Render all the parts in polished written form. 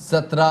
17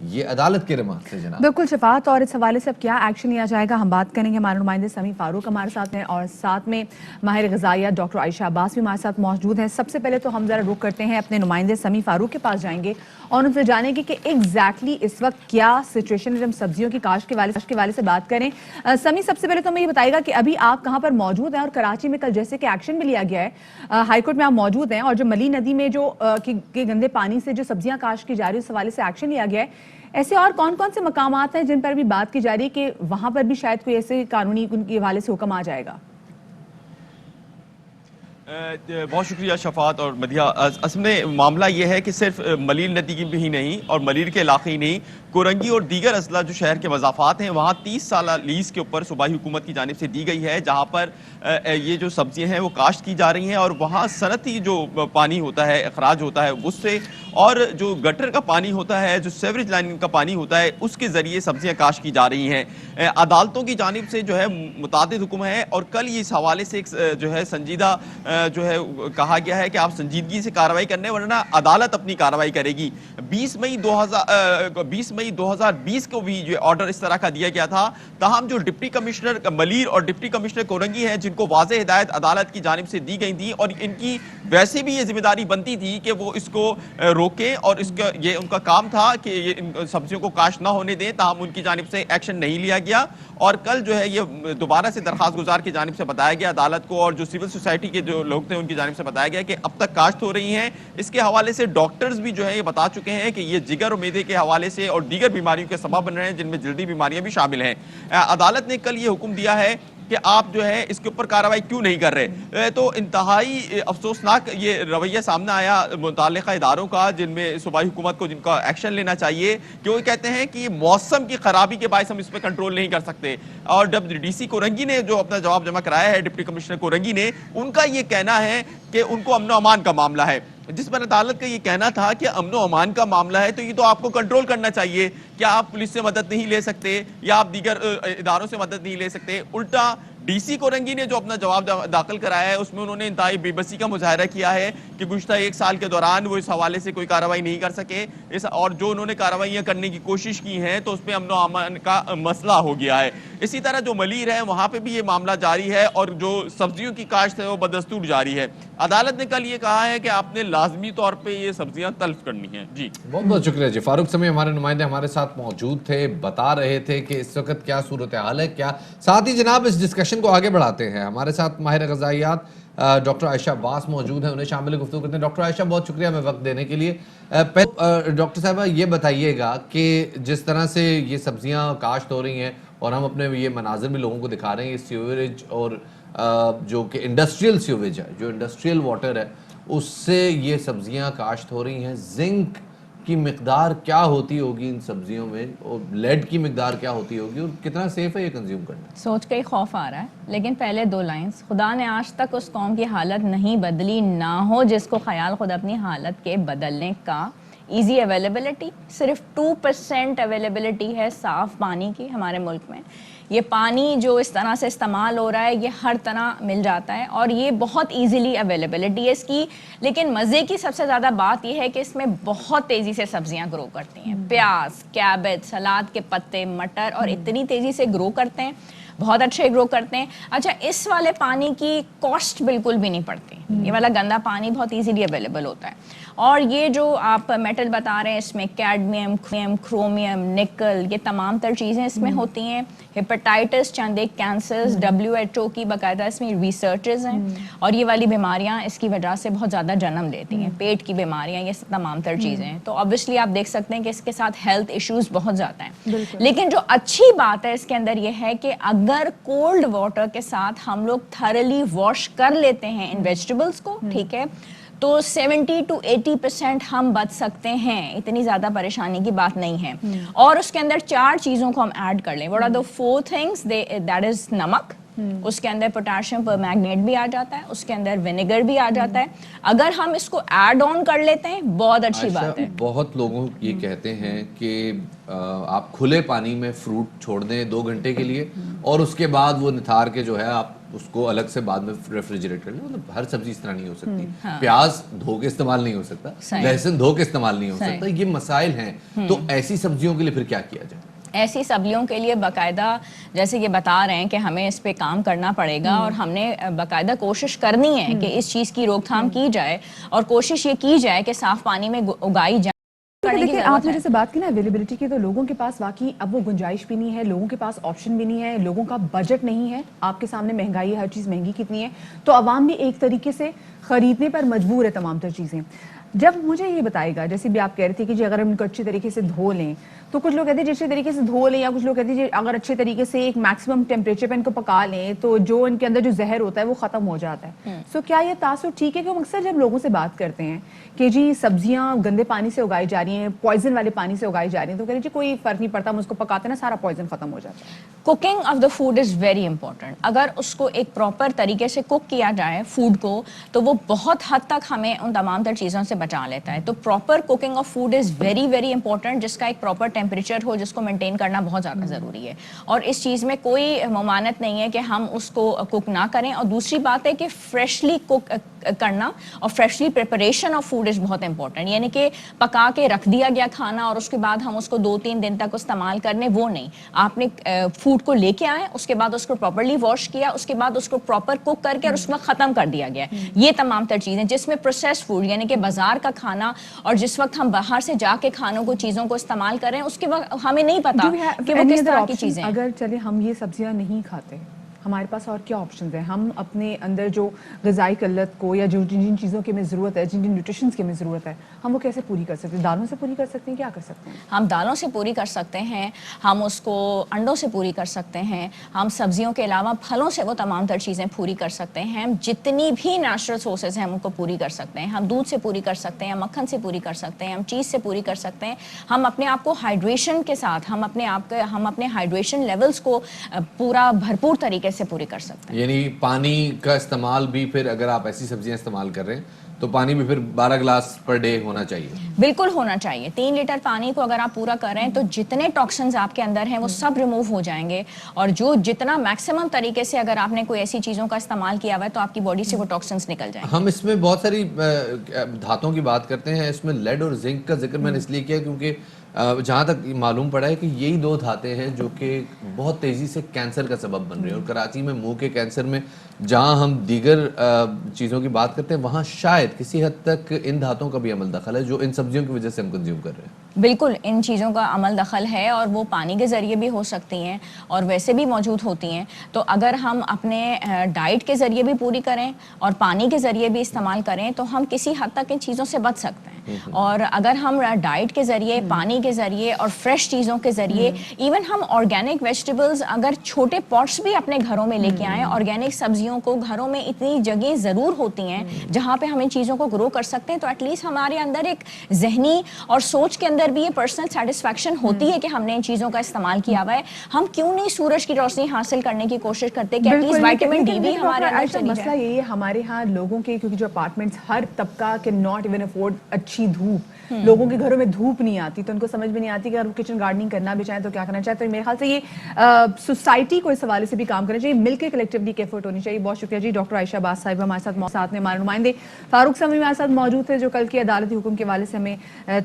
یہ عدالت کے رماد سے جناب. بالکل شفاعت, اور اس حوالے سے اب کیا ایکشن لیا جائے گا ہم بات کریں گے. ہمارے نمائندے سمیع فاروق ہمارے ساتھ ہیں اور ساتھ میں ماہر غذائیت ڈاکٹر عائشہ عباس بھی ہمارے ساتھ موجود ہیں. سب سے پہلے تو ہم ذرا رخ کرتے ہیں اپنے نمائندے سمیع فاروق کے پاس جائیں گے اور ان سے جانیں گے کہ ایگزیکٹلی اس وقت کیا سچویشن ہے. ہم سبزیوں کی کاشت کے والے سے بات کریں. سمیع, سب سے پہلے تو ہمیں یہ بتائے گا کہ ابھی آپ کہاں پر موجود ہیں, اور کراچی میں کل جیسے کہ ایکشن بھی لیا گیا ہے, ہائی کورٹ میں آپ موجود ہیں, اور جو ملی ندی میں جو کے گندے پانی سے جو سبزیاں کاشت کی جا رہی ہے اس حوالے سے ایکشن لیا گیا ہے. ایسے اور کون کون سے مقامات ہیں جن پر بھی بات کی جا رہی ہے کہ وہاں پر بھی شاید کوئی ایسے قانونی ان کے حوالے سے حکم آ جائے گا؟ بہت شکریہ شفاعت اور مدیحہ. اصل میں معاملہ یہ ہے کہ صرف ملیر ندی کی بھی نہیں اور ملیر کے علاقے ہی نہیں, کورنگی اور دیگر اضلاع جو شہر کے مضافات ہیں وہاں 30 سالہ لیز کے اوپر صوبائی حکومت کی جانب سے دی گئی ہے, جہاں پر یہ جو سبزیاں ہیں وہ کاشت کی جا رہی ہیں, اور وہاں صنعتی جو پانی ہوتا ہے, اخراج ہوتا ہے اس سے, اور جو گٹر کا پانی ہوتا ہے, جو سیوریج لائن کا پانی ہوتا ہے, اس کے ذریعے سبزیاں کاشت کی جا رہی ہیں. عدالتوں کی جانب سے جو ہے متعدد حکم ہے, اور کل یہ اس حوالے سے ایک جو ہے سنجیدہ جو ہے کہا گیا ہے کہ آپ سنجیدگی سے کارروائی کرنے, ورنہ عدالت اپنی کارروائی کرے گی. 20 مئی 2020 کو بھی یہ آرڈر اس طرح کا دیا گیا تھا, تاہم جو ڈپٹی کمشنر ملیر اور ڈپٹی کمشنر کورنگی ہیں جن کو واضح ہدایت عدالت کی جانب سے دی گئی تھی, اور ان کی ویسے بھی یہ ذمہ داری بنتی تھی کہ وہ اس کو روکیں, اور اس کا یہ ان کا کام تھا کہ یہ ان سبزیوں کو کاشت نہ ہونے دیں, تاہم ان کی جانب سے ایکشن نہیں لیا گیا. اور کل جو ہے یہ دوبارہ سے درخواست گزار کی جانب سے بتایا گیا عدالت کو, اور جو سول سوسائٹی کے جو لوگ تھے ان کی جانب سے بتایا گیا کہ اب تک کاشت ہو رہی ہیں. اس کے حوالے سے ڈاکٹرز بھی جو ہے یہ بتا چکے ہیں کہ یہ جگر اور میدے کے حوالے سے اور دیگر بیماریوں کے سبب بن رہے ہیں, جن میں جلدی بیماریاں بھی شامل ہیں. عدالت نے کل یہ حکم دیا ہے کہ آپ جو ہے اس کے اوپر کارروائی کیوں نہیں کر رہے. تو انتہائی افسوسناک یہ رویہ سامنے آیا متعلقہ اداروں کا, جن میں صوبائی حکومت کو جن کا ایکشن لینا چاہیے, کہ وہ کہتے ہیں کہ موسم کی خرابی کے باعث ہم اس پہ کنٹرول نہیں کر سکتے. اور جب ڈی سی کورنگی نے جو اپنا جواب جمع کرایا ہے, ڈپٹی کمشنر کورنگی نے, ان کا یہ کہنا ہے کہ ان کو امن و امان کا معاملہ ہے, جس پر عدالت کا یہ کہنا تھا کہ امن و امان کا معاملہ ہے تو یہ تو آپ کو کنٹرول کرنا چاہیے. کیا آپ پولیس سے مدد نہیں لے سکتے, یا آپ دیگر اداروں سے مدد نہیں لے سکتے؟ الٹا ڈی سی کورنگی نے جو اپنا جواب داخل کرایا ہے اس میں انہوں نے انتہائی بے بسی کا مظاہرہ کیا ہے کہ گزشتہ 1 سال کے دوران وہ اس حوالے سے کوئی کارروائی نہیں کر سکے, اور جو انہوں نے کارروائیاں کرنے کی کوشش کی ہیں تو اس میں امن و امان کا مسئلہ ہو گیا ہے. اسی طرح جو ملیر ہے وہاں پہ بھی یہ معاملہ جاری ہے, اور جو سبزیوں کی کاشت ہے وہ بدستور جاری ہے. عدالت نے کل یہ کہا ہے کہ آپ نے لازمی طور پہ یہ سبزیاں تلف کرنی ہیں. جی بہت بہت شکریہ جی. فاروق سمیع ہمارے نمائندے ہمارے ساتھ موجود تھے, بتا رہے تھے کہ اس وقت کیا صورتحال ہے. کیا ساتھ ہی جناب اس ڈسکشن کو آگے بڑھاتے ہیں, ہمارے ساتھ ماہر غذائیات ڈاکٹر عائشہ عباس موجود ہیں, انہیں شامل گفتگو کرتے ہیں. ڈاکٹر عائشہ بہت شکریہ ہمیں وقت دینے کے لیے. ڈاکٹر صاحبہ یہ بتائیے گا کہ جس طرح سے یہ سبزیاں کاشت ہو رہی ہیں اور ہم اپنے یہ مناظر بھی لوگوں کو دکھا رہے ہیں, یہ سیوریج اور جو کہ انڈسٹریل سیوریج ہے, جو انڈسٹریل واٹر ہے, اس سے یہ سبزیاں کاشت ہو رہی ہیں. زنک کی مقدار کیا ہوتی ہوگی ان سبزیوں میں, اور لیڈ کی مقدار کیا ہوتی ہوگی, اور کتنا سیف ہے یہ کنزیوم کرنا؟ سوچ کے ہی خوف آ رہا ہے. لیکن پہلے 2 لائنز, خدا نے آج تک اس قوم کی حالت نہیں بدلی نہ ہو جس کو خیال خود اپنی حالت کے بدلنے کا. ایزی اویلیبلٹی, صرف 2% اویلیبلٹی ہے صاف پانی کی ہمارے ملک میں. یہ پانی جو اس طرح سے استعمال ہو رہا ہے یہ ہر طرح مل جاتا ہے, اور یہ بہت ایزیلی اویلیبلٹی ہے اس کی. لیکن مزے کی سب سے زیادہ بات یہ ہے کہ اس میں بہت تیزی سے سبزیاں گرو کرتی ہیں. پیاز, کیبج, سلاد کے پتے, مٹر, اور اتنی تیزی سے گرو کرتے ہیں, بہت اچھے گرو کرتے ہیں. اچھا, اس والے پانی کی کاسٹ بالکل بھی نہیں پڑتی. یہ والا گندا پانی بہت ایزیلی اویلیبل ہوتا ہے. اور یہ جو آپ میٹل بتا رہے ہیں اس میں کیڈمیم, کرومیم, نکل, یہ تمام تر چیزیں اس میں ہوتی ہیں. ہیپاٹائٹس, چند ایک کینسرز, WHO کی باقاعدہ اس میں ریسرچز ہیں, اور یہ والی بیماریاں اس کی وجہ سے بہت زیادہ جنم لیتی ہیں. پیٹ کی بیماریاں, یہ تمام تر چیزیں ہیں. تو obviously آپ دیکھ سکتے ہیں کہ اس کے ساتھ ہیلتھ ایشوز بہت زیادہ ہیں. لیکن جو اچھی بات ہے اس کے اندر یہ ہے کہ اگر کولڈ واٹر کے ساتھ ہم لوگ تھرلی واش کر لیتے ہیں ان ویجیٹیبلس کو, ٹھیک ہے, تو 70 to 80% ہم بچ سکتے ہیں. اتنی زیادہ پریشانی کی بات نہیں ہے. اور اس کے اندر 4 چیزوں کو ہم ایڈ کر لیں. What are the 4 things? That is نمک, اس کے اندر پوٹاشیم پر میگنیٹ بھی آ جاتا ہے, اس کے اندر ونیگر بھی آ جاتا ہے. اگر ہم اس کو ایڈ آن کر لیتے ہیں بہت اچھی بات ہے. بہت لوگوں یہ کہتے ہیں کہ آپ کھلے پانی میں فروٹ چھوڑ دیں 2 گھنٹے کے لیے, اور اس کے بعد وہ نتھار کے جو ہے آپ اس کو الگ سے بعد میں ریفریجریٹ کر لیں. مطلب ہر سبزی اس طرح نہیں ہو سکتی. پیاز دھو کے استعمال نہیں ہو سکتا, لہسن دھو کے استعمال نہیں ہو سکتا. یہ مسائل ہیں. تو ایسی سبزیوں کے لیے پھر کیا کیا جائے؟ ایسی سبزیوں کے لیے باقاعدہ جیسے یہ بتا رہے ہیں کہ ہمیں اس پہ کام کرنا پڑے گا, اور ہم نے باقاعدہ کوشش کرنی ہے کہ اس چیز کی روک تھام کی جائے, اور کوشش یہ کی جائے کہ صاف پانی میں اگائی جائے. دیکھیں آپ نے جیسے بات کی نا اویلیبلٹی کی, تو لوگوں کے پاس واقعی اب وہ گنجائش بھی نہیں ہے, لوگوں کے پاس آپشن بھی نہیں ہے, لوگوں کا بجٹ نہیں ہے. آپ کے سامنے مہنگائی, ہر چیز مہنگی کتنی ہے, تو عوام بھی ایک طریقے سے خریدنے پر مجبور ہے تمام تر چیزیں. جب مجھے یہ بتائے گا, جیسے بھی آپ کہہ رہے تھے کہ جی اگر ہم ان کو اچھی طریقے سے دھو لیں, تو کچھ لوگ کہتے ہیں اچھے طریقے سے دھو لیں, یا کچھ لوگ کہتے ہیں اگر اچھے طریقے سے ایک میکسیمم ٹیمپریچر پہ ان کو پکا لیں تو جو ان کے اندر جو زہر ہوتا ہے وہ ختم ہو جاتا ہے. سو کیا یہ تاثر ٹھیک ہے؟ کہ اکثر جب لوگوں سے بات کرتے ہیں کہ جی سبزیاں گندے پانی سے اگائی جا رہی ہیں, پوائزن والے پانی سے اگائی جا رہی ہیں, تو کہہ رہے ہیں جی کوئی فرق نہیں پڑتا, ہم اس کو پکاتے ہیں نا, سارا پوائزن ختم ہو جاتا ہے. Cooking of the food is very important. اگر اس کو ایک پراپر طریقے سے کوک کیا جائے فوڈ کو, تو وہ بہت حد تک ہمیں ان تمام تر چیزوں سے بچا لیتا ہے. تو proper cooking of food is very very important, جس کا ایک پراپر ٹیمپریچر ہو, جس کو مینٹین کرنا بہت زیادہ ضروری ہے. اور اس چیز میں کوئی ممانعت نہیں ہے کہ ہم اس کو کوک نہ کریں. اور دوسری بات ہے کہ فریشلی کوک کرنا اور freshly preparation of food is بہت امپورٹنٹ. یعنی کہ پکا کے رکھ دیا گیا کھانا اور اس کے بعد ہم اس کو 2-3 دن تک استعمال کرنے, وہ نہیں. آپ نے فوڈ کو لے کے آئے, اس کے بعد اس کو پراپرلی واش کیا, اس کے بعد اس کو پراپر کوک کر کے اور اس وقت ختم کر دیا گیا. یہ تمام تر چیزیں جس میں پروسیس فوڈ یعنی کہ بازار کا کھانا, اور جس وقت ہم باہر سے جا کے کھانوں کو چیزوں کو استعمال کریں, اس کے وقت ہمیں نہیں پتا کہ وہ کس طرح کی چیزیں ہیں. اگر چلے ہم یہ سبزیاں نہیں کھاتے, ہمارے پاس اور کیا آپشنز ہیں؟ ہم اپنے اندر جو غذائی قلت کو, یا جو جن چیزوں کی ہمیں ضرورت ہے, جن نیوٹریشنز کی ہمیں ضرورت ہے, ہم وہ کیسے پوری کر سکتے ہیں؟ دالوں سے پوری کر سکتے ہیں؟ کیا کر سکتے ہیں؟ ہم دالوں سے پوری کر سکتے ہیں, ہم اس کو انڈوں سے پوری کر سکتے ہیں, ہم سبزیوں کے علاوہ پھلوں سے وہ تمام تر چیزیں پوری کر سکتے ہیں. ہم جتنی بھی نیچرل سورسز ہیں ہم ان کو پوری کر سکتے ہیں. ہم دودھ سے پوری کر سکتے ہیں, مکھن سے پوری کر سکتے ہیں, ہم چیز سے پوری کر سکتے ہیں. ہم اپنے آپ کو ہائیڈریشن کے ساتھ ہم اپنے ہائیڈریشن لیولز کو پورا بھرپور طریقے سے پوری کر سکتے ہیں. یعنی پانی کا استعمال بھی, پھر اگر آپ ایسی سبزیاں استعمال کر رہے ہیں تو پانی بھی پھر 12 گلاس پر ڈے ہونا چاہیے. بالکل ہونا چاہیے. 3 لیٹر پانی کو اگر آپ پورا کر رہے ہیں تو جتنے ٹاکسنز آپ کے اندر ہیں وہ سب ریموو ہو جائیں گے. اور جو جتنا میکسیمم طریقے سے اگر آپ نے کوئی ایسی چیزوں کا استعمال کیا ہوا ہے تو آپ کی باڈی سے وہ ٹاکسنز نکل جائیں گے. ہم اس میں بہت ساری دھاتوں کی بات کرتے ہیں, اس میں لیڈ اور زنک کا ذکر میں نے اس لیے کیا کیونکہ جہاں تک معلوم پڑا ہے کہ یہی 2 دھاتیں ہیں جو کہ بہت تیزی سے کینسر کا سبب بن رہی ہیں. اور کراچی میں منہ کے کینسر میں جہاں ہم دیگر چیزوں کی بات کرتے ہیں, وہاں شاید کسی حد تک ان دھاتوں کا بھی عمل دخل ہے جو ان سبزیوں کی وجہ سے ہم کنزیوم کر رہے ہیں. بالکل ان چیزوں کا عمل دخل ہے, اور وہ پانی کے ذریعے بھی ہو سکتی ہیں اور ویسے بھی موجود ہوتی ہیں. تو اگر ہم اپنے ڈائٹ کے ذریعے بھی پوری کریں اور پانی کے ذریعے بھی استعمال کریں تو ہم کسی حد تک ان چیزوں سے بچ سکتے ہیں. اور اگر ہم ڈائٹ کے ذریعے, پانی کے ذریعے اور فریش چیزوں کے ذریعے, ایون ہم آرگینک ویجیٹیبلز اگر چھوٹے پاٹس بھی اپنے گھروں میں لے کے آئیں, آرگینک سبزیوں کو گھروں میں اتنی جگہیں ضرور ہوتی ہیں جہاں پہ ہم ان چیزوں کو گرو کر سکتے ہیں, تو ایٹ لیسٹ ہمارے اندر ایک ذہنی اور سوچ کے اندر بھی یہ پرسنل سیٹسفیکشن ہوتی ہے کہ ہم نے ان چیزوں کا استعمال کیا ہوا ہے. ہم کیوں نہیں سورج کی روشنی حاصل کرنے کی کوشش کرتے کہ ایٹ لیسٹ وٹامن ڈی بھی ہمارے اندر چلی جائے. مسئلہ یہی ہے ہمارے ہاں لوگوں کے, کیونکہ جو اپارٹمنٹس ہر طبقہ کے ناٹ ایون افورڈ اچھی دھوپ, لوگوں کے گھروں میں دھوپ نہیں آتی, تو ان کو سمجھ میں نہیں آتی کہ اگر کچن گارڈننگ کرنا بھی چاہیں تو کیا کرنا چاہے. تو میرے خیال سے یہ سوسائٹی کو اس حوالے سے بھی کام کرنا چاہیے, مل کے کلیکٹیولی ایک ایفرٹ ہونی چاہیے. بہت شکریہ جی. ڈاکٹر عائشہ عباس صاحب ہمارے ساتھ میں, ہمارے نمائندے فاروق سمیع ہمارے ساتھ موجود تھے جو کل کی عدالتی حکم کے حوالے سے ہمیں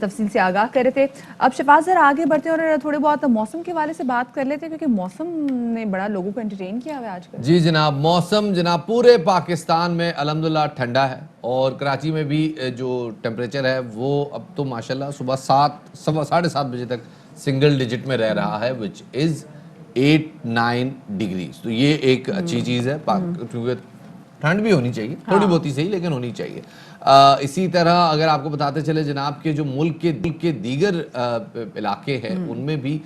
تفصیل سے آگاہ کر رہے تھے. اب شفاعت ذرا آگے بڑھتے ہیں اور تھوڑے بہت موسم کے حوالے سے بات کر لیتے ہیں, کیونکہ موسم نے بڑا لوگوں کو انٹرٹین کیا ہوا ہے آج کل. جی جناب, موسم جناب پورے پاکستان میں الحمدللہ ٹھنڈا ہے, اور کراچی میں بھی جو ٹیمپریچر ہے وہ اب تو ماشاءاللہ صبح 7-7:30 بجے تک سنگل ڈیجٹ میں رہ رہا ہے, وچ از 8-9 ڈگریز. تو یہ ایک اچھی چیز ہے, کیونکہ ٹھنڈ بھی ہونی چاہیے, تھوڑی بہت ہی صحیح لیکن ہونی چاہیے. اسی طرح اگر آپ کو بتاتے چلے جناب کہ جو ملک کے دیگر علاقے ہیں ان میں بھی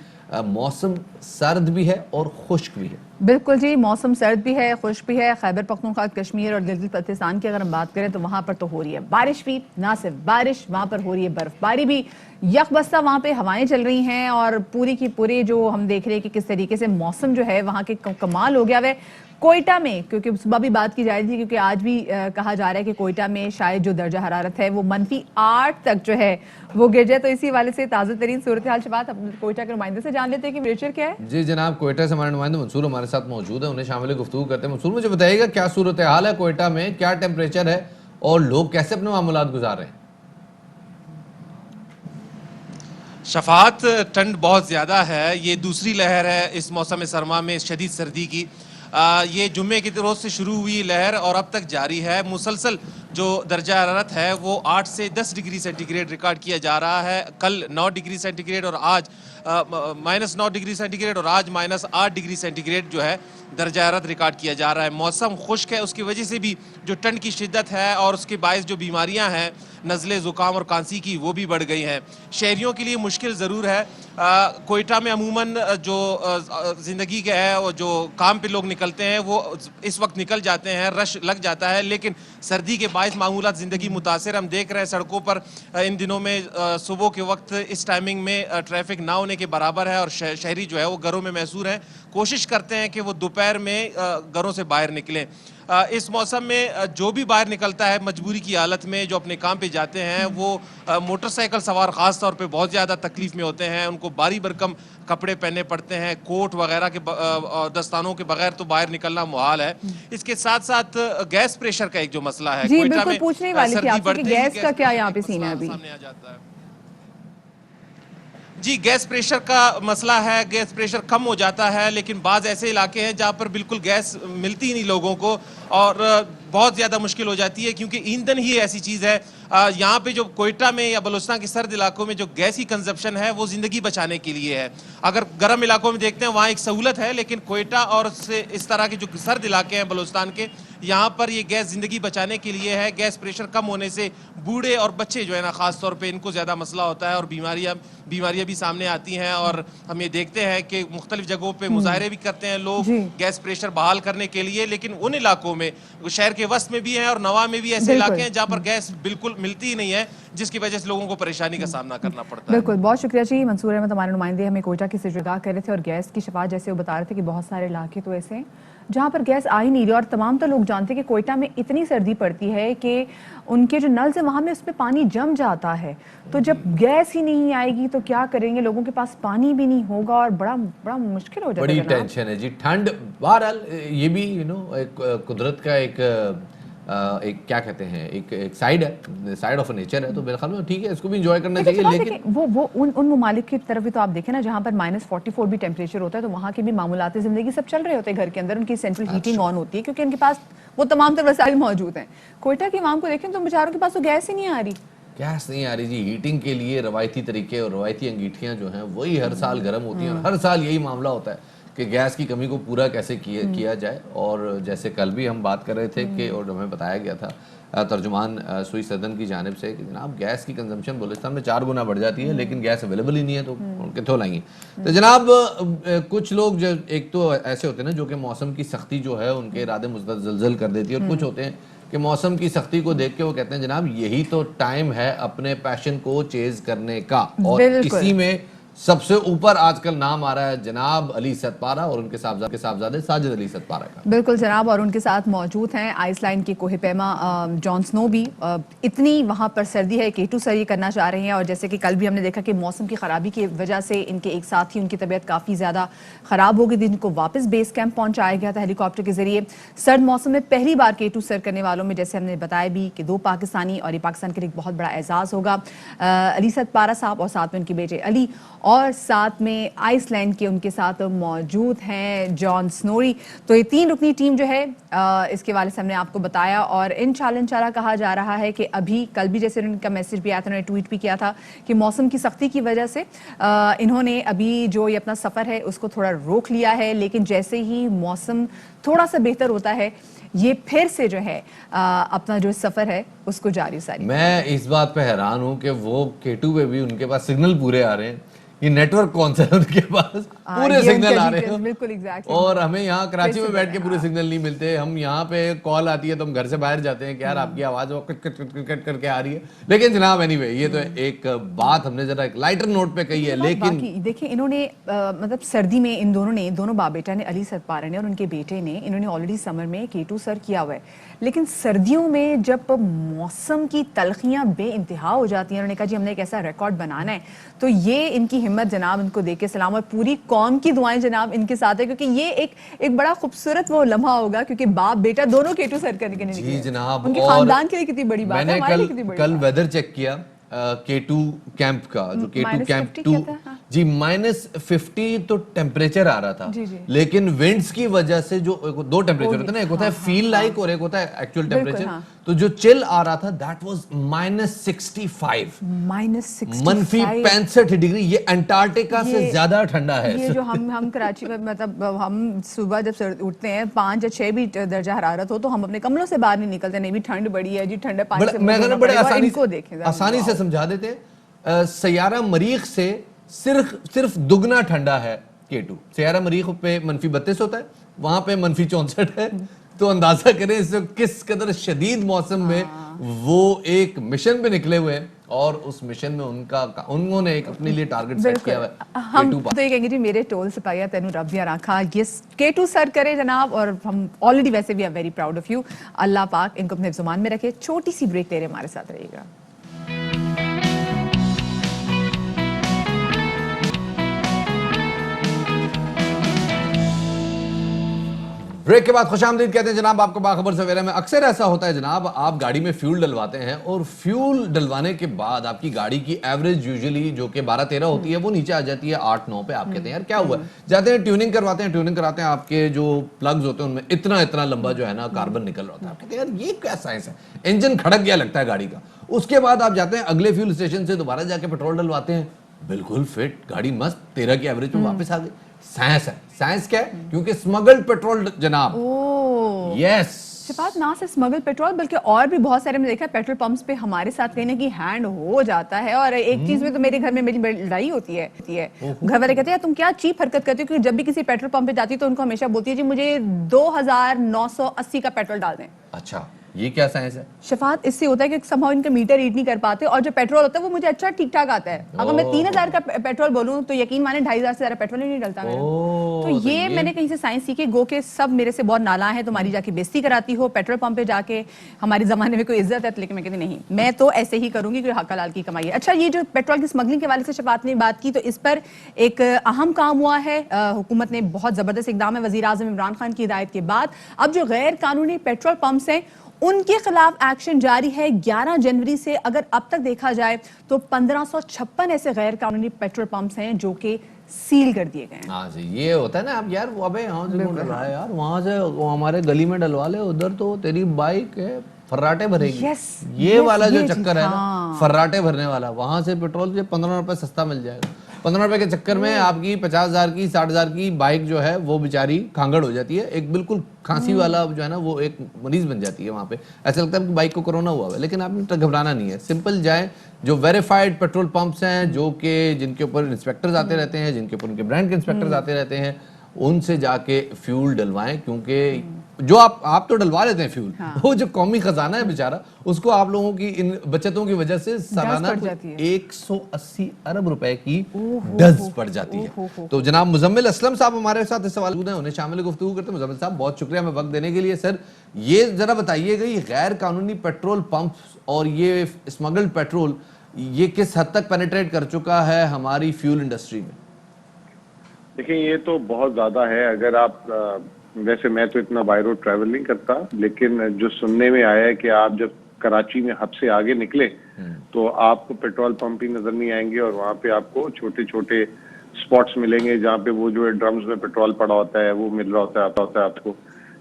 موسم سرد بھی ہے اور خشک بھی ہے. بالکل جی, موسم سرد بھی ہے, خشک بھی ہے. خیبر پختونخوا, کشمیر اور گلگت بلتستان کی اگر ہم بات کریں تو وہاں پر تو ہو رہی ہے بارش بھی, نہ صرف بارش, وہاں پر ہو رہی ہے برف باری بھی, یک بستہ وہاں پہ ہوائیں چل رہی ہیں, اور پوری کی پوری جو ہم دیکھ رہے ہیں کہ کس طریقے سے موسم جو ہے وہاں کے کمال ہو گیا ہے. کوئٹہ میں, کیونکہ صبح بھی بات کی جا رہی تھی, کیونکہ آج بھی کہا جا رہا ہے کہ کوئٹہ میں شاید جو درجہ حرارت ہے وہ -8 تک جو ہے وہ گر جائے. تو اسی حوالے سے تازہ ترین صورتحال شفاعت کوئٹہ کے نمائندے سے جان لیتے ہیں کہ ویچر کیا ہے. جی جناب, کوئٹہ سے ہمارے نمائندے منصور ہمارے ہمارے ساتھ موجود ہیں, انہیں شامل گفتگو کرتے ہیں. منصور مجھے بتائیے گا کیا صورتحال ہے کوئٹہ میں, کیا ٹیمپریچر ہے اور لوگ کیسے اپنے معاملات گزار رہے ہیں؟ شفاعت ٹھنڈ بہت زیادہ ہے, یہ دوسری لہر ہے اس موسم سرما میں شدید سردی کی. یہ جمعے کے روز سے شروع ہوئی لہر اور اب تک جاری ہے. مسلسل جو درجہ حرارت ہے وہ 8 سے 10 ڈگری سینٹی گریڈ ریکارڈ کیا جا رہا ہے. کل 9 ڈگری سینٹی گریڈ اور آج -9 ڈگری سینٹی گریڈ اور آج -8 ڈگری سینٹی گریڈ جو ہے درجہ حرارت ریکارڈ کیا جا رہا ہے. موسم خشک ہے, اس کی وجہ سے بھی جو ٹھنڈ کی شدت ہے اور اس کے باعث جو بیماریاں ہیں نزلے, زکام اور کھانسی کی, وہ بھی بڑھ گئی ہیں. شہریوں کے لیے مشکل ضرور ہے. کوئٹہ میں عموماً جو زندگی کے ہے اور جو کام پہ لوگ نکلتے ہیں وہ اس وقت نکل جاتے ہیں, رش لگ جاتا ہے, لیکن سردی کے باعث معمولات زندگی متاثر. ہم دیکھ رہے ہیں سڑکوں پر ان دنوں میں صبح کے وقت اس ٹائمنگ میں ٹریفک نہ ہونے کے برابر ہے اور شہری جو ہے وہ گھروں میں محصور ہیں. کوشش کرتے ہیں کہ وہ دوپہر میں گھروں سے باہر نکلیں. اس موسم میں جو بھی باہر نکلتا ہے مجبوری کی حالت میں, جو اپنے کام پہ جاتے ہیں, وہ موٹر سائیکل سوار خاص طور پہ بہت زیادہ تکلیف میں ہوتے ہیں. ان کو بھاری بھرکم کپڑے پہننے پڑتے ہیں, کوٹ وغیرہ کے دستانوں کے بغیر تو باہر نکلنا محال ہے. اس کے ساتھ ساتھ گیس پریشر کا ایک جو مسئلہ ہے جی کوئٹہ بالکل پوچھنے والی تھی آپ سے کہ گیس کا کیا یہاں پہ سین ہے ابھی؟ سامنے آ جاتا ہے. جی گیس پریشر کا مسئلہ ہے, گیس پریشر کم ہو جاتا ہے, لیکن بعض ایسے علاقے ہیں جہاں پر بالکل گیس ملتی نہیں لوگوں کو اور بہت زیادہ مشکل ہو جاتی ہے کیونکہ ایندھن ہی ایسی چیز ہے. یہاں پہ جو کوئٹہ میں یا بلوچستان کے سرد علاقوں میں جو گیس کی کنزپشن ہے وہ زندگی بچانے کے لیے ہے. اگر گرم علاقوں میں دیکھتے ہیں وہاں ایک سہولت ہے, لیکن کوئٹہ اور اس طرح کے جو سرد علاقے ہیں بلوچستان کے, یہاں پر یہ گیس زندگی بچانے کے لیے ہے. گیس پریشر کم ہونے سے بوڑھے اور بچے جو ہے نا خاص طور پہ ان کو زیادہ مسئلہ ہوتا ہے اور بیماریاں بھی سامنے آتی ہیں. اور ہم یہ دیکھتے ہیں کہ مختلف جگہوں پہ مظاہرے بھی کرتے ہیں لوگ گیس پریشر بحال کرنے کے لیے, لیکن ان علاقوں میں شہر کے وسط میں بھی ہیں اور نواں میں بھی ایسے علاقے ہیں جہاں پر گیس بالکل ملتی ہی نہیں ہے, جس کی وجہ سے لوگوں کو پریشانی کا سامنا کرنا پڑتا ہے. بالکل, بہت شکریہ جی. منصور احمد ہمارے نمائندے ہمیں کوئٹہ کی سجدہ کر رہے تھے اور گیس کی شفاعت جیسے وہ بتا رہے تھے کہ بہت سارے علاقے تو ایسے ہیں جہاں پر گیس آ ہی نہیں رہی, اور تمام تو لوگ جانتے ہیں کہ کوئٹہ میں اتنی سردی پڑتی ہے کہ ان کے جو نل سے وہاں میں اس میں پانی جم جاتا ہے. تو جب گیس ہی نہیں آئے گی تو کیا کریں گے, لوگوں کے پاس پانی بھی نہیں ہوگا اور بڑا مشکل ہو جاتا ہے. بڑی ٹینشن ہے جی. ٹھنڈ بہرحال یہ بھی ایک قدرت کا ایک کیا کہتے ہیں ایک سائیڈ ہے, سائیڈ آف نیچر ہے, تو میرے خیال میں ٹھیک ہے, اس کو بھی انجوائے کرنا چاہیے. لیکن وہ ان ممالک کی طرف بھی تو آپ دیکھیں نا جہاں پر -44 بھی ٹیمپریچر ہوتا ہے, تو وہاں کے بھی معمولات زندگی سب چل رہے ہوتے ہیں گھر کے اندر, ان کی سینٹرل ہیٹنگ آن ہوتی ہے کیونکہ ان کے پاس وہ تمام تر وسائل موجود ہیں. کوئٹہ کی عوام کو دیکھیں تو بیچاروں کے پاس تو گیس ہی نہیں آ رہی. گیس نہیں آ رہی جی. ہیٹنگ کے لیے روایتی طریقے اور روایتی انگیٹھیاں جو ہیں وہی ہر سال گرم ہوتی ہیں, اور ہر سال یہی معاملہ ہوتا ہے کہ گیس کی کمی کو پورا کیسے کیا جائے. اور جیسے کل بھی ہم بات کر رہے تھے کہ اور ہمیں بتایا گیا تھا ترجمان سوئی صدن کی جانب سے کہ جناب گیس کی کنزمپشن بلوچستان میں 4 گنا بڑھ جاتی ہے, لیکن گیس اویلیبل ہی نہیں ہے, تو ان کے تھو لائیں گے. تو جناب کچھ لوگ جو ایک تو ایسے ہوتے ہیں نا جو کہ موسم کی سختی جو ہے ان کے ارادے مزلزل کر دیتی ہے, اور کچھ ہوتے ہیں کہ موسم کی سختی کو دیکھ کے وہ کہتے ہیں جناب یہی تو ٹائم ہے اپنے پیشن کو چیز کرنے کا. اور اسی میں سب سے اوپر آج کل نام آ رہا ہے جناب علی اسد پارہ اور ان کے صاحبزادے ساجد علی اسد پارہ کا. بالکل جناب, اور ان کے ساتھ موجود ہیں آئس لائن کے کوہ پیما جان سنو بھی. اتنی وہاں پر سردی ہے کہ ٹو سر یہ کرنا چاہ رہے ہیں, اور جیسے کہ کل بھی ہم نے دیکھا کہ موسم کی خرابی کی وجہ سے ان کے ایک ساتھی ان کی طبیعت کافی زیادہ خراب ہو گئی تھی, جن کو واپس بیس کیمپ پہنچایا گیا تھا ہیلی کاپٹر کے ذریعے. سرد موسم میں پہلی بار K2 سر کرنے والوں میں جیسے ہم نے بتایا بھی کہ 2 پاکستانی, اور یہ پاکستان کے لیے ایک بہت بڑا اعزاز ہوگا. علی اسد پارہ صاحب اور ساتھ میں ان کے بیٹے علی, اور ساتھ میں آئس لینڈ کے ان کے ساتھ موجود ہیں جان سنوری. تو یہ 3 رکنی ٹیم جو ہے اس کے والے سے ہم نے آپ کو بتایا, اور انشاءاللہ کہا جا رہا ہے کہ ابھی کل بھی جیسے ان کا میسج بھی آیا تھا, انہوں نے ٹویٹ بھی کیا تھا کہ موسم کی سختی کی وجہ سے انہوں نے ابھی جو یہ اپنا سفر ہے اس کو تھوڑا روک لیا ہے, لیکن جیسے ہی موسم تھوڑا سا بہتر ہوتا ہے یہ پھر سے جو ہے اپنا جو سفر ہے اس کو جاری ساری. میں اس بات پہ حیران ہوں کہ وہ K2 پہ بھی ان کے پاس سگنل پورے آ رہے ہیں, یہ نیٹ ورک کون سا ہے ان کے پاس, پورے سگنل آ رہے ہیں. بالکل ایگزیکٹلی, اور ہمیں یہاں کراچی میں بیٹھ کے پورے سگنل نہیں ملتے. ہم یہاں پہ کال آتی ہے تو ہم گھر سے باہر جاتے ہیں کہ یار آپ کی آواز وہ کٹ کٹ کٹ کٹ کر کے آ رہی ہے. لیکن جناب اینی وے یہ تو ایک بات ہم نے ذرا ایک لائٹر نوٹ پہ کہی ہے. لیکن دیکھیں انہوں نے مطلب سردی میں ان دونوں باپ بیٹا نے, علی اسد پارہ نے اور ان کے بیٹے نے, انہوں نے آلریڈی سمر میں K2 سر کیا ہوا ہے, لیکن سردیوں میں جب موسم کی تلخیاں بے انتہا ہو جاتی ہیں, انہوں نے کہا جی ہم نے ایک ایسا ریکارڈ بنانا ہے, تو یہ ان کی ہمت جناب ان کو دے کے سلام, اور پوری قوم کی دعائیں جناب ان کے ساتھ ہے, کیونکہ یہ ایک بڑا خوبصورت وہ لمحہ ہوگا, کیونکہ باپ بیٹا دونوں K2 سر کرنے کے لیے نکلے. جی جناب, ان کے اور خاندان کے لیے کتنی بڑی بات ہے, ہمارے لیے کتنی بڑی کل بات. ویدر چیک کیا K2 کیمپ کا, جو K2 کیمپ 2 جی -50 تو ٹیمپریچر آ رہا تھا, لیکن ونڈز کی وجہ سے جو دو ٹیمپریچر ہوتے ہیں نا, ایک ہوتا ہے فیل لائک اور ایک ہوتا ہے ایکچوئل ٹیمپریچر, تو جو چل آ رہا تھا دیٹ واز -65 -65 ڈگری. یہ انٹارکٹیکا سے زیادہ ٹھنڈا ہے. یہ جو ہم کراچی میں مطلب ہم صبح جب اٹھتے ہیں 5 یا 6 بھی درجہ حرارت ہو تو ہم اپنے کمروں سے باہر نہیں نکلتے, نہیں بھی ٹھنڈ بڑی ہے جی, ٹھنڈے پانی سے میں بڑے آسانی سے سمجھا دیتے ہیں. سیارہ مریخ سے صرف دگنا ٹھنڈا ہے K2. سیارہ مریخ پہ -32 ہوتا ہے, وہاں پہ -64 ہے. تو اندازہ کریں اس کس قدر شدید موسم میں وہ ایک مشن پہ نکلے ہوئے ہیں, اور اس مشن میں انہوں نے ایک اپنے لیے ٹارگٹ سیٹ کیا ہے. ہم تو یہ کہیں گے جی میرے ٹول سپاہیا تینوں رب دیا رکھا, یہ K2 سر کرے جناب, اور ہم آلریڈی ویسے بھی ویری پراؤڈ آف یو. اللہ پاک ان کو اپنے زمان میں رکھے. چھوٹی سی بریک لے رہے, ہمارے ساتھ رہیے گا. بریک کے بعد خوش آمدید کہتے ہیں جناب آپ کو باخبر سویرے میں. اکثر ایسا ہوتا ہے جناب, آپ گاڑی میں فیول ڈلواتے ہیں اور فیول ڈلوانے کے بعد آپ کی گاڑی کی ایوریج یوزلی جو کہ 12-13 ہوتی ہے وہ نیچے آ جاتی ہے 8-9 پہ. آپ کہتے ہیں یار کیا ہوا ہے, جاتے ہیں ٹیوننگ کراتے ہیں, آپ کے جو پلگز ہوتے ہیں ان میں اتنا لمبا جو ہے نا کاربن نکل رہا ہوتا ہے. آپ کہتے ہیں یار یہ کیا سائنس ہے, انجن کھڑک گیا لگتا ہے گاڑی کا. اس کے بعد آپ جاتے ہیں اگلے فیول اسٹیشن سے دوبارہ جا کے پیٹرول ڈلواتے ہیں, بالکل فٹ, گاڑی مست 13 کی ایوریج میں واپس آ گئی. سائنس ہے. سائنس کیا ہے, کیونکہ اسمگلڈ پیٹرول جناب. یس, صفات نہ صرف اسمگل پیٹرول بلکہ اور بھی بہت سارے میں دیکھا پیٹرول پمپس پہ ہمارے ساتھ کہیں نہ کہیں ہینڈ ہو جاتا ہے. اور ایک چیز میں تو میرے گھر میں میری بڑی لڑائی ہوتی ہے. گھر والے کہتے ہیں تم کیا چیپ حرکت کرتے ہو, کیونکہ جب بھی کسی پیٹرول پمپ پہ جاتی ہے تو ان کو ہمیشہ بولتی ہے جی مجھے 2980 کا پیٹرول ڈال دیں. اچھا یہ کیا سائنس ہے؟ شفاعت اس سے ہوتا ہے کہ somehow ان کا میٹر ریڈ نہیں کر پاتے, اور جو پیٹرول ہوتا ہے وہ مجھے اچھا ٹھیک ٹھاک آتا ہے. اگر میں 3000 کا پیٹرول بولوں تو یقین مانے 2500 سے زیادہ پیٹرول ہی نہیں ڈلتا میرا. تو یہ میں نے کہیں سے سائنس سیکھی, گو کہ سب میرے سے بہت نالاں ہے, تمہاری جا کے بےزتی کراتی ہو پیٹرول پمپ پہ جا کے. ہمارے زمانے میں کوئی عزت ہے, لیکن میں کہتی نہیں, میں تو ایسے ہی کروں گی کہ حق حلال کی کمائی ہے. اچھا یہ جو پیٹرول کی اسمگلنگ کے حوالے سے شفاعت نے بات کی, تو اس پر ایک اہم کام ہوا ہے. حکومت نے بہت زبردست اقدام ہے وزیر اعظم عمران خان کی ہدایت کے بعد. اب جو غیر قانونی پیٹرول پمپس ہیں ان کے خلاف ایکشن جاری ہے. 11 جنوری سے اگر اب تک دیکھا جائے تو 1556 ایسے غیر قانونی پیٹرول پمپس ہیں جو کہ سیل کر دیے گئے ہیں. ہاں جی, یہ ہوتا ہے نا, اب یار ابے یہاں سے ڈلوا ہے یار, وہاں سے ہمارے گلی میں ڈلوا لے, ادھر تو تیری بائک ہے فراٹے بھرے گی. یہ والا جو چکر ہے نا فراٹے بھرنے والا, وہاں سے پیٹرول جو 15 روپے سستا مل جائے گا. 15 روپے کے چکر میں آپ کی 50,000 کی 60,000 کی بائک جو ہے وہ بیچاری کھانگڑ ہو جاتی ہے. ایک بالکل کھانسی والا جو ہے نا وہ ایک مریض بن جاتی ہے وہاں پہ. ایسا لگتا ہے کہ بائک کو کورونا ہوا ہے, لیکن آپ نے گھبرانا نہیں ہے. سمپل جائیں, جو ویریفائڈ پیٹرول پمپس ہیں جو کہ جن کے اوپر انسپیکٹرز آتے رہتے ہیں, جن کے اوپر ان کے برانڈ کے انسپیکٹرز آتے رہتے ہیں, ان سے جا کے فیول ڈلوائیں. کیونکہ جو آپ تو ڈلوا لیتے ہیں فیول, وہ جو قومی خزانہ ہے بیچارہ, اس کو آپ لوگوں کی ان بچتوں کی وجہ سے سالانہ 180 ارب روپے کی ڈز پڑ جاتی ہے. تو جناب مزمل اسلم صاحب ہمارے ساتھ اس سوال ہیں, انہیں شامل گفتگو کرتے ہیں. مزمل صاحب بہت شکریہ ہمیں وقت دینے کے لیے. سر یہ ذرا بتائیے گا, یہ غیر قانونی پیٹرول پمپس اور یہ اسمگلڈ پیٹرول یہ کس حد تک پینیٹریٹ کر چکا ہے ہماری فیول انڈسٹری میں؟ دیکھیں یہ تو بہت زیادہ ہے. اگر آپ ویسے میں تو اتنا بائی روڈ ٹریول نہیں کرتا, لیکن جو سننے میں آیا ہے کہ آپ جب کراچی میں ہب سے آگے نکلے تو آپ کو پیٹرول پمپ ہی نظر نہیں آئیں گے, اور وہاں پہ آپ کو چھوٹے چھوٹے سپاٹس ملیں گے جہاں پہ وہ جو ہے ڈرمز میں پیٹرول پڑا ہوتا ہے وہ مل رہا ہوتا ہے آپ کو.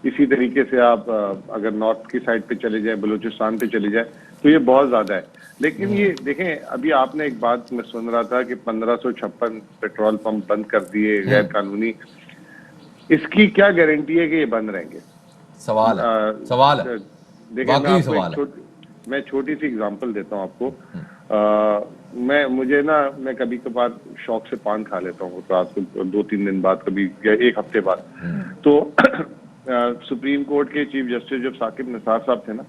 اسی طریقے سے آپ اگر نارتھ کی سائڈ پہ چلے جائیں, بلوچستان پہ چلے جائیں, تو یہ بہت زیادہ ہے. لیکن یہ دیکھیں, ابھی آپ نے ایک بات میں سن رہا تھا کہ 1556 پیٹرول پمپ بند کر دیے غیر قانونی. اس کی کیا گارنٹی ہے کہ یہ بند رہیں گے؟ سوال ہے, واقعی سوال ہے. میں چھوٹی سی اگزامپل دیتا ہوں آپ کو. میں کبھی کبھار شوق سے پان کھا لیتا ہوں رات کو 2-3 دن بعد, کبھی یا ایک ہفتے بعد. تو سپریم کورٹ کے چیف جسٹس جب ثاقب نثار صاحب تھے نا,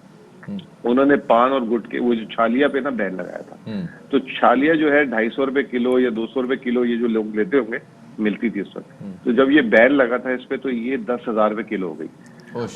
انہوں نے پان اور گٹکے وہ جو چھالیا پہ نا بین لگایا تھا. تو چھالیا جو ہے 250 روپے کلو یا 200 روپے کلو یہ جو لوگ لیتے ہوں گے ملتی تھی اس وقت. تو جب یہ بین لگا تھا اس پہ تو یہ 10,000 روپے کلو ہو گئی.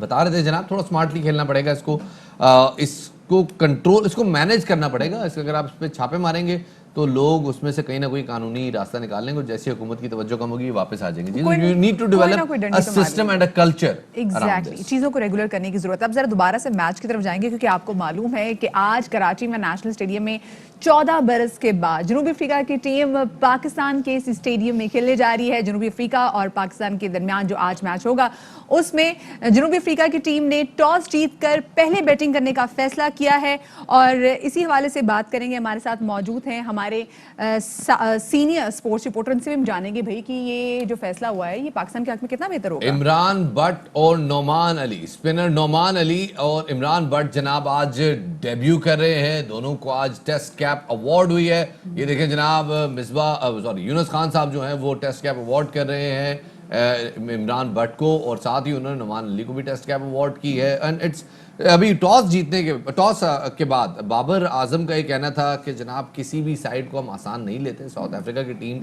بتا رہے تھے جناب تھوڑا سمارٹلی کھیلنا پڑے گا اس کو کنٹرول، اس کو مینیج کرنا پڑے گا. اس اگر آپ اس پہ چھاپے ماریں گے تو لوگ اس میں سے کہیں نہ کوئی قانونی راستہ نکال لیں گے، جیسے حکومت کی توجہ کم ہوگی واپس آ جائیں گے. You need to develop a system and a culture. Exactly چیزوں کو ریگولر کرنے کی ضرورت ہے. اب ذرا دوبارہ سے میچ کی طرف جائیں گے کیونکہ آپ کو معلوم ہے کہ آج کراچی میں نیشنل اسٹیڈیم میں 14 برس کے بعد جنوبی افریقہ کی ٹیم پاکستان کے اس اسٹیڈیم میں کھیلنے جا رہی ہے. جنوبی افریقہ اور پاکستان کے درمیان جو آج میچ ہوگا اس میں جنوبی افریقہ کی ٹیم نے ٹاس جیت کر پہلے بیٹنگ کرنے کا فیصلہ کیا ہے اور اسی حوالے سے بات کریں گے. ہمارے ساتھ موجود ہیں ہمارے سینئر سپورٹس رپورٹر، ان سے بھی ہم جانیں گے بھائی کہ یہ جو فیصلہ ہوا ہے یہ پاکستان کے حق میں کتنا بہتر ہوگا. عمران بٹ اور نعمان علی، اسپنر نعمان علی اور عمران بٹ جناب آج ڈیبیو کر رہے ہیں. دونوں کو آج ٹیسٹ کیپ ایوارڈ ہوئی ہے. یہ دیکھیں جناب یونس خان صاحب جو ہیں وہ ٹیسٹ کیپ ایوارڈ کر رہے ہیں عمران بٹ کو، اور ساتھ ہی انہوں نے نعمان علی کو بھی ٹیسٹ کیپ ایوارڈ کی ہے. اینڈ اٹس ابھی ٹاس کے بعد بابر اعظم کا یہ کہنا تھا کہ جناب کسی بھی سائیڈ کو ہم آسان نہیں لیتے. ساؤتھ افریقہ کی ٹیم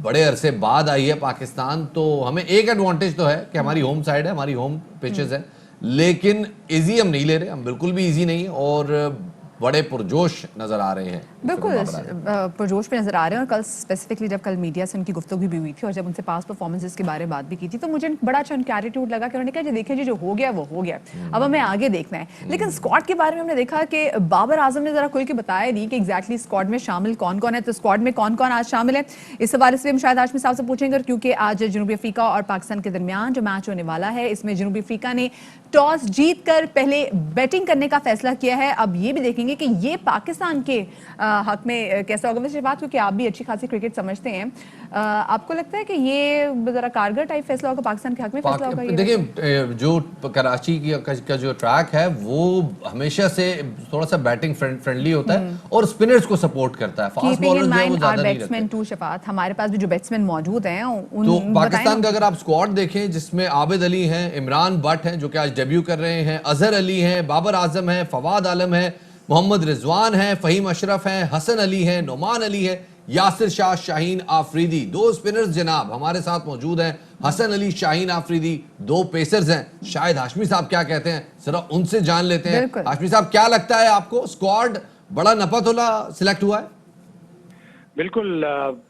بڑے عرصے بعد آئی ہے پاکستان، تو ہمیں ایک ایڈوانٹیج تو ہے کہ ہماری ہوم سائیڈ ہے، ہماری ہوم پچز ہیں، لیکن ایزی ہم نہیں لے رہے، ہم بالکل بھی ایزی نہیں، اور بڑے پرجوش نظر آ رہے ہیں. بالکل پرجوش پہ نظر آ رہے ہیں. اور کل اسپیسیفکلی جب کل میڈیا سے ان کی گفتگو بھی ہوئی تھی اور جب ان سے پاس پرفارمنسز کے بارے میں بات بھی کی تھی تو مجھے بڑا اچھا ان کا ایٹیٹیوڈ لگا کہ انہوں نے کہا جی دیکھیں جی جو ہو گیا وہ ہو گیا، اب ہمیں آگے دیکھنا ہے. لیکن اسکواڈ کے بارے میں ہم نے دیکھا کہ بابر اعظم نے ذرا کھل کے بتایا نہیں کہ ایگزیکٹلی اسکواڈ میں شامل کون کون ہے. تو اسکواڈ میں کون کون آج شامل ہے اس حوالے سے ہم شاید ہاشمی صاحب سے پوچھیں گے، کیونکہ آج جنوبی افریقہ اور پاکستان کے درمیان جو میچ ہونے والا ہے اس میں جنوبی افریقہ نے ٹاس جیت کر پہلے بیٹنگ کرنے کا فیصلہ کیا ہے. اب یہ بھی دیکھیں گے کہ یہ پاکستان کے حق میں کیسا ہوگا. ویسے بات کیونکہ آپ بھی اچھی خاصی کرکٹ سمجھتے ہیں، آپ کو لگتا ہے کہ یہ ذرا کارگر ٹائپ فیصلہ ہوگا پاکستان کے حق میں فیصلہ ہوگا؟ دیکھیں جو کراچی کا جو ٹریک ہے وہ ہمیشہ سے تھوڑا سا بیٹنگ فرینڈلی ہوتا ہے اور اسپنرز کو سپورٹ کرتا ہے. فاسٹ بالرز جو ہے وہ زیادہ نہیں رہتے. شفاعت ہمارے پاس بھی جو بیٹسمین موجود ہیں تو پاکستان کا اگر آپ اسکواڈ دیکھیں جس میں عابد علی ہیں، عمران بٹ ہیں جو کہ آج ڈیبیو کر رہے ہیں، اظہر علی ہیں، بابر اعظم ہیں، فواد عالم ہے، محمد رضوان ہیں، فہیم اشرف ہیں، حسن علی ہیں، نعمان علی ہے، یاسر شاہ، شاہین آفریدی. 2 اسپنرز جناب ہمارے ساتھ موجود ہیں، حسن علی، شاہین آفریدی. 2 پیسرز ہیں. شاید ہاشمی صاحب کیا کہتے ہیں ذرا ان سے جان لیتے ہیں. ہاشمی صاحب کیا لگتا ہے آپ کو اسکواڈ بڑا نپتولا سلیکٹ ہوا ہے؟ بالکل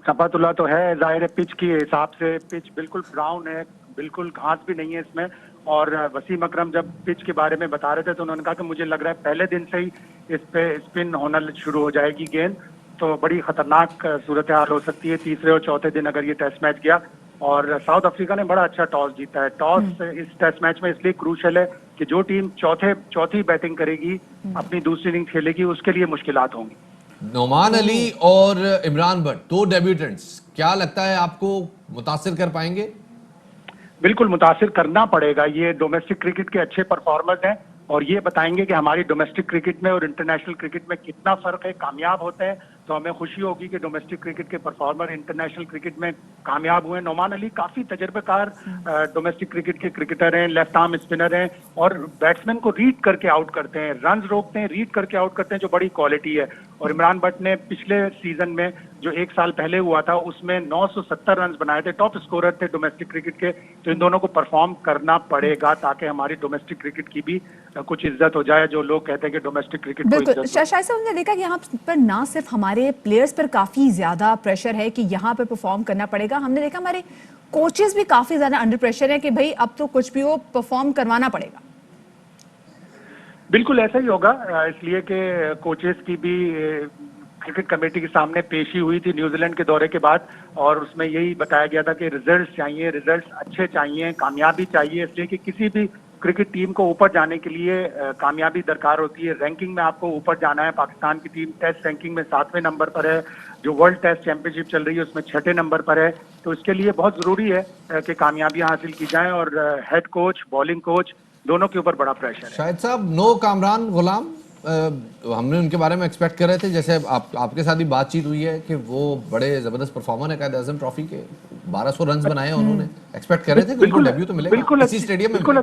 نپتولا تو ہے، ظاہر ہے پچ کے حساب سے پچ بالکل براؤن ہے، بالکل گھاس بھی نہیں ہے اس میں. اور وسیم اکرم جب پچ کے بارے میں بتا رہے تھے تو انہوں نے کہا کہ مجھے لگ رہا ہے پہلے دن سے ہی اس پہ اسپن ہونا شروع ہو جائے گی گیند، تو بڑی خطرناک صورتحال ہو سکتی ہے تیسرے اور چوتھے دن اگر یہ ٹیسٹ میچ گیا. اور ساؤتھ افریقہ نے بڑا اچھا ٹاس جیتا ہے. ٹاس اس ٹیسٹ میچ میں اس لیے کروشل ہے کہ جو ٹیم چوتھی بیٹنگ کرے گی، اپنی دوسری اننگ کھیلے گی، اس کے لیے مشکلات ہوں گی. نعمان علی اور عمران بٹ 2 ڈیبیوٹنٹس، کیا لگتا ہے آپ کو متاثر کر پائیں گے؟ بالکل متاثر کرنا پڑے گا. یہ ڈومیسٹک کرکٹ کے اچھے پرفارمرز ہیں اور یہ بتائیں گے کہ ہماری ڈومیسٹک کرکٹ میں اور انٹرنیشنل کرکٹ میں کتنا فرق ہے. کامیاب ہوتے ہیں تو ہمیں خوشی ہوگی کہ ڈومیسٹک کرکٹ کے پرفارمر انٹرنیشنل کرکٹ میں کامیاب ہوئے. نعمان علی کافی تجربہ کار ڈومیسٹک کرکٹ کے کرکٹر ہیں، لیفٹ آرم اسپنر ہیں اور بیٹسمین کو ریڈ کر کے آؤٹ کرتے ہیں، رنز روکتے ہیں، ریڈ کر کے آؤٹ کرتے ہیں، جو بڑی کوالٹی ہے. اور عمران بٹ نے پچھلے سیزن میں جو 1 سال پہلے ہوا تھا اس میں 970 رنز بنائے تھے، ٹاپ اسکورر تھے ڈومیسٹک کرکٹ کے. تو ان دونوں کو پرفارم کرنا پڑے گا تاکہ ہماری ڈومیسٹک کرکٹ کی بھی کچھ عزت ہو جائے. جو لوگ کہتے ہیں کہ ڈومیسٹک کرکٹ کو بالکل شاہد صاحب نے دیکھا کہ یہاں پر نہ صرف ہمارے پلیئرز پر کافی زیادہ پریشر ہے کہ یہاں پر پرفارم کرنا پڑے گا، ہم نے دیکھا ہمارے کوچز بھی کافی زیادہ انڈر پریشر ہے کہ بھائی اب تو کچھ بھی ہو پرفارم کروانا پڑے گا. بالکل ایسا ہی ہوگا، اس لیے کہ کوچز کی بھی کرکٹ کمیٹی کے سامنے پیشی ہوئی تھی نیوزی لینڈ کے دورے کے بعد اور اس میں یہی بتایا گیا تھا کہ ریزلٹس چاہیے، ریزلٹس اچھے چاہیے، کامیابی چاہیے. اس لیے کہ کسی بھی کرکٹ ٹیم کو اوپر جانے کے لیے کامیابی درکار ہوتی ہے. رینکنگ میں آپ کو اوپر جانا ہے. پاکستان کی ٹیم ٹیسٹ رینکنگ میں 7ویں نمبر پر ہے، جو ورلڈ ٹیسٹ چیمپئن شپ چل رہی ہے اس میں 6 نمبر پر ہے. تو اس کے لیے بہت ضروری ہے کہ کامیابیاں حاصل کی جائیں اور ہیڈ کوچ، بالنگ کوچ دونوں کے اوپر بڑا پریشر ہے. شاہد صاحب نو کامران غلام، ہم نے ان کے بارے میں ایکسپیکٹ کر رہے تھے، جیسے آپ کے ساتھ بھی بات چیت ہوئی ہے کہ وہ بڑے زبردست پرفارمر ہیں قائد اعظم ٹرافی کے، 1200 رنز بنائے ہیں انہوں نے. ایکسپیکٹ کر رہے تھے کہ ان کو ڈیبیو تو ملے گا اسی اسٹیڈیم میں.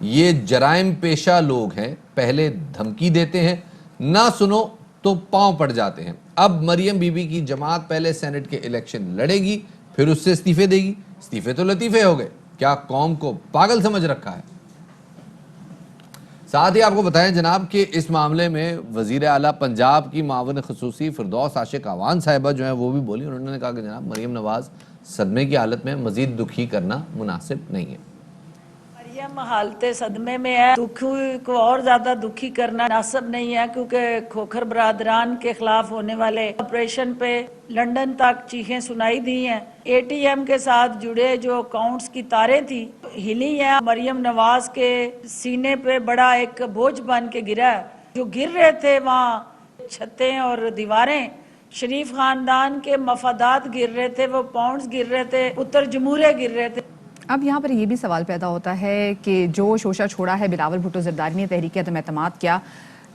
یہ جرائم پیشہ لوگ ہیں, پہلے دھمکی دیتے ہیں, نہ سنو تو پاؤں پڑ جاتے ہیں. اب مریم بی بی کی جماعت پہلے سینٹ کے الیکشن لڑے گی, پھر اس سے استعفے دے گی. استعفے تو لطیفے ہو گئے, کیا قوم کو پاگل سمجھ رکھا ہے؟ ساتھ ہی آپ کو بتائیں جناب کہ اس معاملے میں وزیر اعلیٰ پنجاب کی معاون خصوصی فردوس عاشق اعوان صاحبہ جو ہیں وہ بھی بولی. انہوں نے کہا کہ جناب مریم نواز صدمے کی حالت میں مزید دکھی کرنا مناسب نہیں ہے. مریم حالت صدمے میں ہے, دکھی کو اور زیادہ دکھی کرنا مناسب نہیں ہے, کیونکہ کھوکھر برادران کے خلاف ہونے والے آپریشن پہ لنڈن تک چیخیں سنائی دی ہیں. اے ٹی ایم کے ساتھ جڑے جو اکاؤنٹس کی تاریں تھی ہلی ہیں. مریم نواز کے سینے پہ بڑا ایک بوجھ بن کے گرا ہے. جو گر رہے تھے وہاں چھتیں اور دیواریں, شریف خاندان کے مفادات گر رہے تھے, وہ پاؤنڈز گر رہے تھے, پتر جمہوریہ گر رہے تھے. اب یہاں پر یہ بھی سوال پیدا ہوتا ہے کہ جو شوشہ چھوڑا ہے بلاول بھٹو زرداری نے تحریک عدم اعتماد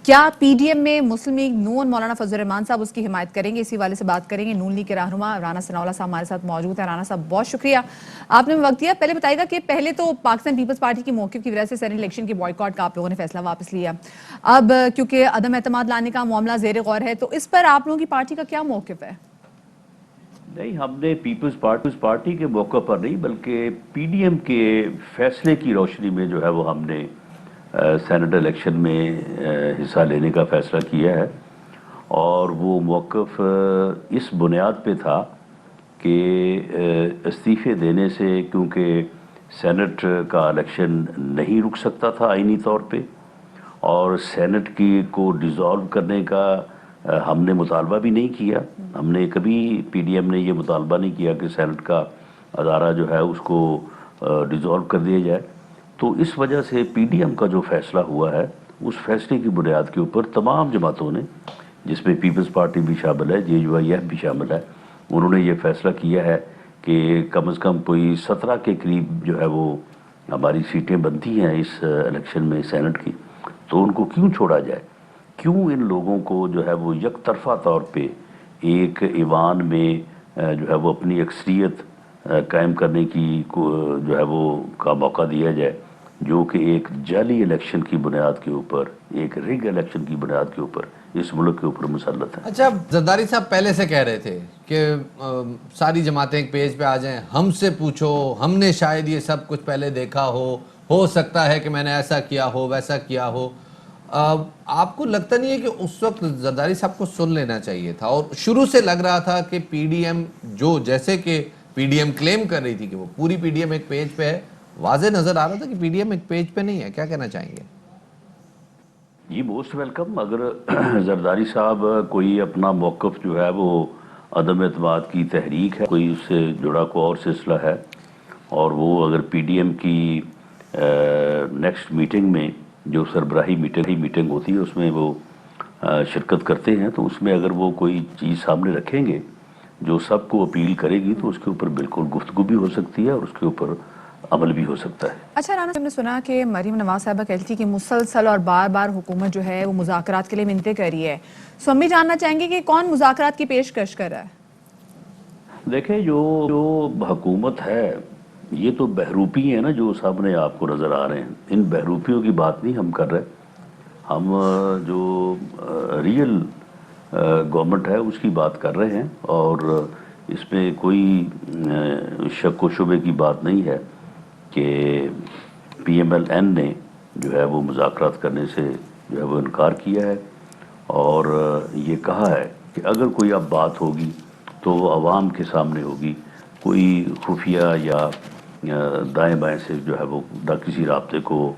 کیا پی ڈی ایم میں مسلم لیگ نون مولانا فضل الرحمان صاحب اس کی حمایت کریں گے؟ اسی والے سے بات کریں گے. نون لیگ کے رہنما رانا ثناء اللہ صاحب ہمارے ساتھ موجود ہیں. رانا صاحب بہت شکریہ, آپ نے وقت دیا. پہلے بتائیے گا کہ پہلے تو پاکستان پیپلز پارٹی کی موقف کی وجہ سے سینٹ الیکشن کی بائیکاٹ کا آپ لوگوں نے فیصلہ واپس لیا. اب کیونکہ عدم اعتماد لانے کا معاملہ زیر غور ہے, تو اس پر آپ لوگوں کی پارٹی کا کیا موقف ہے؟ نہیں, ہم نے پیپلز پارٹی کے موقع پر نہیں بلکہ پی ڈی ایم کے فیصلے کی روشنی میں جو ہے وہ ہم نے سینٹ الیکشن میں حصہ لینے کا فیصلہ کیا ہے. اور وہ موقف اس بنیاد پہ تھا کہ استعفے دینے سے, کیونکہ سینٹ کا الیکشن نہیں رک سکتا تھا آئینی طور پہ, اور سینٹ کی کو ڈیزالو کرنے کا ہم نے مطالبہ بھی نہیں کیا. ہم نے کبھی پی ڈی ایم نے یہ مطالبہ نہیں کیا کہ سینٹ کا ادارہ جو ہے اس کو ڈیزالو کر دیا جائے. تو اس وجہ سے پی ڈی ایم کا جو فیصلہ ہوا ہے اس فیصلے کی بنیاد کے اوپر تمام جماعتوں نے, جس میں پیپلز پارٹی بھی شامل ہے, جے یو آئی ایف بھی شامل ہے, انہوں نے یہ فیصلہ کیا ہے کہ کم از کم کوئی 17 کے قریب جو ہے وہ ہماری سیٹیں بنتی ہیں اس الیکشن میں سینٹ کی, تو ان کو کیوں چھوڑا جائے, کیوں ان لوگوں کو جو ہے وہ یک طرفہ طور پہ ایک ایوان میں جو ہے وہ اپنی اکثریت قائم کرنے کی جو ہے وہ کا موقع دیا جائے, جو کہ ایک جعلی الیکشن کی بنیاد کے اوپر, ایک رگ الیکشن کی بنیاد کے اوپر اس ملک کے اوپر مسلط ہے. اچھا, زرداری صاحب پہلے سے کہہ رہے تھے کہ ساری جماعتیں ایک پیج پہ آ جائیں, ہم سے پوچھو, ہم نے شاید یہ سب کچھ پہلے دیکھا ہو سکتا ہے کہ میں نے ایسا کیا ہو ویسا کیا ہو. آپ کو لگتا نہیں ہے کہ اس وقت زرداری صاحب کو سن لینا چاہیے تھا؟ اور شروع سے لگ رہا تھا کہ پی ڈی ایم جو جیسے کہ پی ڈی ایم کلیم کر رہی تھی کہ وہ پوری پی ڈی ایم ایک پیج پہ ہے, واضح نظر آ رہا تھا کہ پی ڈی ایم ایک پیج پہ نہیں ہے. کیا کہنا چاہیں گے؟ جی موسٹ ویلکم. اگر زرداری صاحب کوئی اپنا موقف جو ہے وہ عدم اعتماد کی تحریک ہے, کوئی اس سے جڑا کوئی اور سلسلہ ہے, اور وہ اگر پی ڈی ایم کی نیکسٹ میٹنگ میں جو سربراہی میٹنگ ہوتی ہے اس میں وہ شرکت کرتے ہیں, تو اس میں اگر وہ کوئی چیز سامنے رکھیں گے جو سب کو اپیل کرے گی, تو اس کے اوپر بالکل گفتگو بھی ہو سکتی ہے اور اس کے اوپر عمل بھی ہو سکتا ہے. اچھا رانا, ہم نے سنا کہ مریم نواز صاحبہ کہتی تھی کہ مسلسل اور بار بار حکومت جو ہے وہ مذاکرات کے لیے منتیں کر رہی ہے, سو ہم بھی جاننا چاہیں گے کہ کون مذاکرات کی پیشکش کر رہا ہے؟ دیکھیں, جو حکومت ہے یہ تو بہروپی ہیں نا جو سامنے آپ کو نظر آ رہے ہیں. ان بہروپیوں کی بات نہیں ہم کر رہے, ہم جو ریئل گورنمنٹ ہے اس کی بات کر رہے ہیں, اور اس میں کوئی شک و شبے کی بات نہیں ہے کہ پی ایم ایل این نے جو ہے وہ مذاکرات کرنے سے جو ہے وہ انکار کیا ہے, اور یہ کہا ہے کہ اگر کوئی اب بات ہوگی تو وہ عوام کے سامنے ہوگی, کوئی خفیہ یا دائیں بائیں سے جو ہے وہ نہ کسی رابطے کو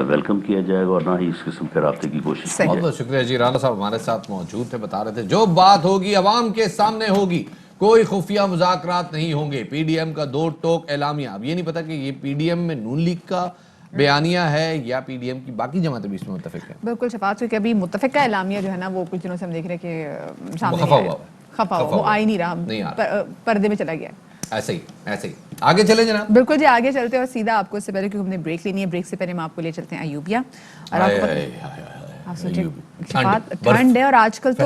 ویلکم کیا جائے گا اور نہ ہی اس قسم کے رابطے کی کوشش کی جائے. بہت بہت شکریہ جی. رانا صاحب ہمارے ساتھ موجود تھے, بتا رہے تھے جو بات ہوگی عوام کے سامنے ہوگی, کوئی خفیہ مذاکرات نہیں ہوں گے. پی ڈی ایم کا دو ٹوک اعلامیہ, اب یہ نہیں پتا کہ یہ پی ڈی ایم میں نون لیگ کا بیانیہ ہے یا پی ڈی ایم کی باقی جماعتیں بھی اس میں متفق ہیں. بالکل شفاعت ہوئی کہ ابھی متفقہ اعلامیہ جو ہے نا وہ کچھ دنوں سے ہم دیکھ رہے ہیں کہ سامنے خفا ہوا, وہ آ ہی نہیں رہا, پردے میں چلا گیا. ایسے ہی آگے چلیں جناب. بالکل جی, آگے چلتے ہیں. اور سیدھا آپ کو اس سے پہلے کیونکہ ہم نے بریک لینی ہے, بریک سے پہلے ہم آپ کو لے چلتے ہیں ایوبیا. اور آپ سوچیں ٹھنڈ ہے, اور آج کل تو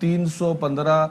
315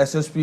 SSP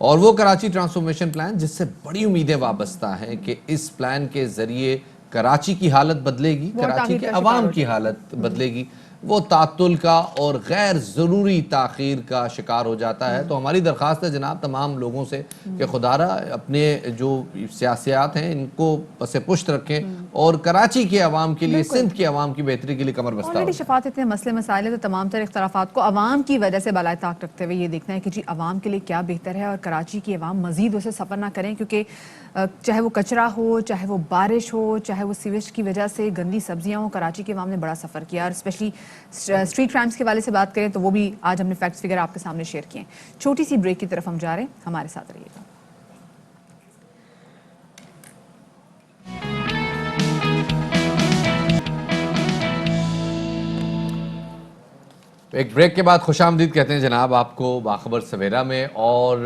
اور وہ کراچی ٹرانسفارمیشن پلان جس سے بڑی امیدیں وابستہ ہیں کہ اس پلان کے ذریعے کراچی کی حالت بدلے گی، کراچی کے عوام کی حالت بدلے گی، وہ تعطل کا اور غیر ضروری تاخیر کا شکار ہو جاتا ہے. تو ہماری درخواست ہے جناب تمام لوگوں سے کہ خدارہ اپنے جو سیاسیات ہیں ان کو پس پشت رکھیں اور کراچی کے عوام کے لیے، سندھ کے عوام کی بہتری کے لیے کمر بستہ ہو. شفاعت اتنے مسئلے مسائل ہیں تو تمام تر اختلافات کو عوام کی وجہ سے بالائے طاق رکھتے ہوئے یہ دیکھنا ہے کہ جی عوام کے لیے کیا بہتر ہے اور کراچی کی عوام مزید اسے سفر نہ کریں، کیونکہ چاہے وہ کچرا ہو، چاہے وہ بارش ہو، چاہے وہ سیویج کی وجہ سے گندی سبزیاں ہوں، کراچی کے عوام نے بڑا سفر کیا. اور اسپیشلی اسٹریٹ کرائمز کے حوالے سے بات کریں تو وہ بھی آج ہم نے فیکٹس فگر آپ کے سامنے شیئر کیے ہیں. چھوٹی سی بریک کی طرف ہم جا رہے ہیں، ہمارے ساتھ رہیے گا. ایک بریک کے بعد خوش آمدید کہتے ہیں جناب آپ کو باخبر سویرا میں. اور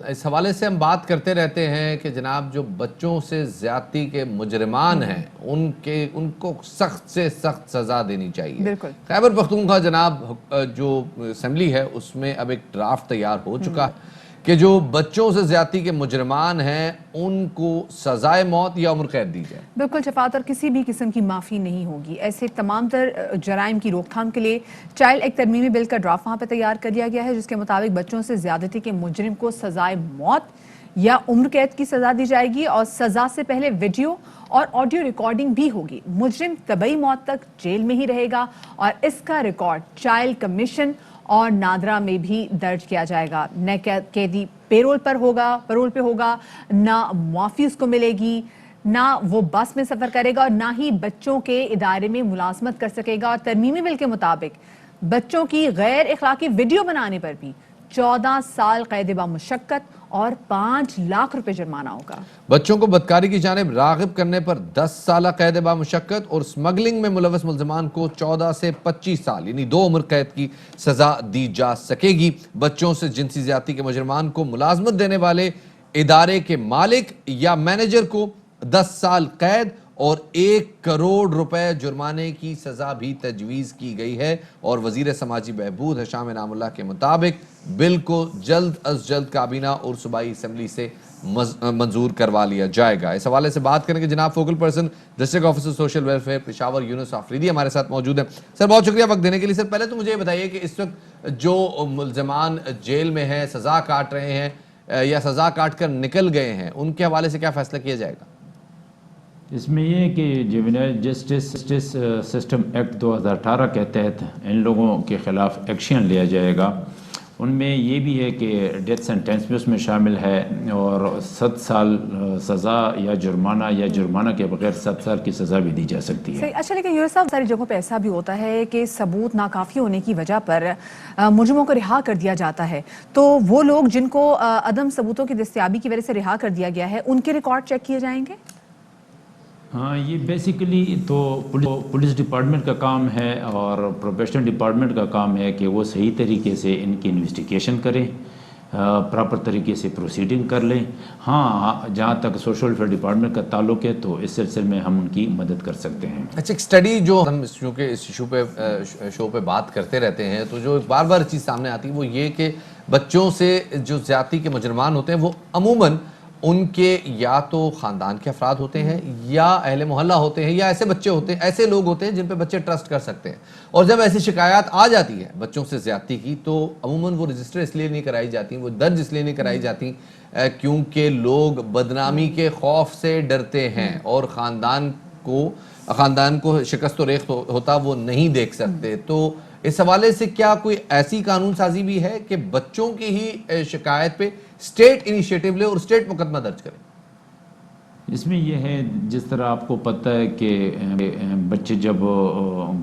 اس حوالے سے ہم بات کرتے رہتے ہیں کہ جناب جو بچوں سے زیادتی کے مجرمان ہیں ان کو سخت سے سخت سزا دینی چاہیے. خیبر پختونخوا جناب جو اسمبلی ہے اس میں اب ایک ڈرافٹ تیار ہو چکا ہے کہ جو بچوں سے زیادتی کے مجرمان ہیں ان کو سزائے موت یا عمر قید دی جائے. بالکل شفاعت، اور کسی بھی قسم کی معافی نہیں ہوگی. ایسے تمام تر جرائم کی روک تھام کے لیے چائلڈ ایکٹ ترمیمی بل کا ڈرافٹ وہاں پہ تیار کر دیا گیا ہے، جس کے مطابق بچوں سے زیادتی کے مجرم کو سزائے موت یا عمر قید کی سزا دی جائے گی، اور سزا سے پہلے ویڈیو اور آڈیو ریکارڈنگ بھی ہوگی. مجرم طبعی موت تک جیل میں ہی رہے گا اور اس کا ریکارڈ چائلڈ کمیشن اور نادرا میں بھی درج کیا جائے گا. نہ قیدی پیرول پہ ہوگا، نہ معافی اس کو ملے گی، نہ وہ بس میں سفر کرے گا، اور نہ ہی بچوں کے ادارے میں ملازمت کر سکے گا. اور ترمیمی بل کے مطابق بچوں کی غیر اخلاقی ویڈیو بنانے پر بھی 14 سال قید بامشقت اور 5 لاکھ روپے جرمانہ ہوگا. بچوں کو بدکاری کی جانب راغب کرنے پر 10 سالہ قید بامشقت اور سمگلنگ میں ملوث ملزمان کو 14 سے 25 سال یعنی 2 عمر قید کی سزا دی جا سکے گی. بچوں سے جنسی زیادتی کے مجرمان کو ملازمت دینے والے ادارے کے مالک یا مینیجر کو 10 سال قید اور 1 کروڑ روپے جرمانے کی سزا بھی تجویز کی گئی ہے. اور وزیر سماجی بہبود ہشام انعام اللہ کے مطابق بل کو جلد از جلد کابینہ اور صوبائی اسمبلی سے منظور کروا لیا جائے گا. اس حوالے سے بات کریں کہ جناب focal person district officer social welfare Peshawar Younis Afridi ہمارے ساتھ موجود ہیں. سر بہت شکریہ وقت دینے کے لیے. سر پہلے تو مجھے یہ بتائیے کہ اس وقت جو ملزمان جیل میں ہیں، سزا کاٹ رہے ہیں یا سزا کاٹ کر نکل گئے ہیں، ان کے حوالے سے کیا فیصلہ کیا جائے گا؟ اس میں یہ ہے کہ جوینائل جسٹس سسٹم ایکٹ 2018 کے تحت ان لوگوں کے خلاف ایکشن لیا جائے گا. ان میں یہ بھی ہے کہ ڈیتھ سینٹینس بھی اس میں شامل ہے اور 7 سال سزا یا جرمانہ کے بغیر 7 سال کی سزا بھی دی جا سکتی ہے. اچھا، لیکن یونس صاحب ساری جگہوں پہ ایسا بھی ہوتا ہے کہ ثبوت ناکافی ہونے کی وجہ پر مجرموں کو رہا کر دیا جاتا ہے. تو وہ لوگ جن کو عدم ثبوتوں کی دستیابی کی وجہ سے رہا کر دیا گیا ہے، ان کے ریکارڈ چیک کیے جائیں گے؟ ہاں، یہ بیسیکلی تو پولیس ڈپارٹمنٹ کا کام ہے اور پروبیشن ڈپارٹمنٹ کا کام ہے کہ وہ صحیح طریقے سے ان کی انویسٹیگیشن کریں، پراپر طریقے سے پروسیڈنگ کر لیں. ہاں، جہاں تک سوشل ویلفیئر ڈپارٹمنٹ کا تعلق ہے تو اس سلسلے میں ہم ان کی مدد کر سکتے ہیں. اچھا، ایک اسٹڈی جو ہم چونکہ اس شو پہ بات کرتے رہتے ہیں تو جو بار بار چیز سامنے آتی ہے وہ یہ کہ بچوں سے جو زیادتی کے مجرمان ہوتے ہیں وہ عموماً ان کے یا تو خاندان کے افراد ہوتے ہیں یا اہل محلہ ہوتے ہیں یا ایسے بچے ہوتے ہیں، ایسے لوگ ہوتے ہیں جن پہ بچے ٹرسٹ کر سکتے ہیں. اور جب ایسی شکایات آ جاتی ہے بچوں سے زیادتی کی تو عموماً وہ رجسٹر اس لیے نہیں کرائی جاتی، وہ درج اس لیے نہیں کرائی جاتی کیونکہ لوگ بدنامی کے خوف سے ڈرتے ہیں اور خاندان کو شکست و ریخت ہوتا وہ نہیں دیکھ سکتے. تو اس حوالے سے کیا کوئی ایسی قانون سازی بھی ہے کہ بچوں کی ہی شکایت پہ اسٹیٹ انیشیٹو لے اور اسٹیٹ مقدمہ درج کرے؟ اس میں یہ ہے، جس طرح آپ کو پتہ ہے کہ بچے جب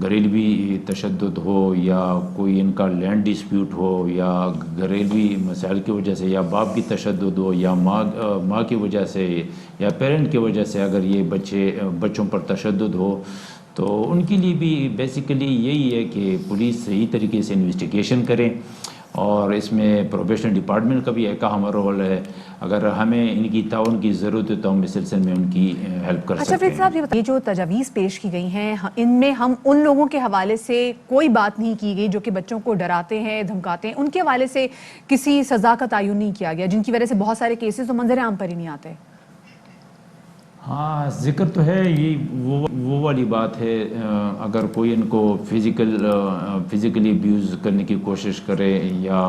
گھریلوی تشدد ہو یا کوئی ان کا لینڈ ڈسپیوٹ ہو یا گھریلوی مسائل کی وجہ سے یا باپ کی تشدد ہو یا ماں کی وجہ سے یا پیرنٹ کی وجہ سے اگر یہ بچوں پر تشدد ہو تو ان کے لیے بھی بیسیکلی یہی ہے کہ پولیس صحیح طریقے سے انویسٹیگیشن کرے اور اس میں پروبیشن ڈپارٹمنٹ کا بھی ایک اہم رول ہے. اگر ہمیں ان کی تعاون کی ضرورت ہے تو ہم اس سلسلے میں ان کی ہیلپ کر سکتے ہیں. فرید صاحب یہ جو تجاویز پیش کی گئی ہیں ان میں ہم ان لوگوں کے حوالے سے کوئی بات نہیں کی گئی جو کہ بچوں کو ڈراتے ہیں دھمکاتے ہیں, ان کے حوالے سے کسی سزا کا تعین نہیں کیا گیا جن کی وجہ سے بہت سارے کیسز تو منظر عام پر ہی نہیں آتے. ہاں ذکر تو ہے, یہ وہ والی بات ہے. اگر کوئی ان کو فزیکلی ابیوز کرنے کی کوشش کرے یا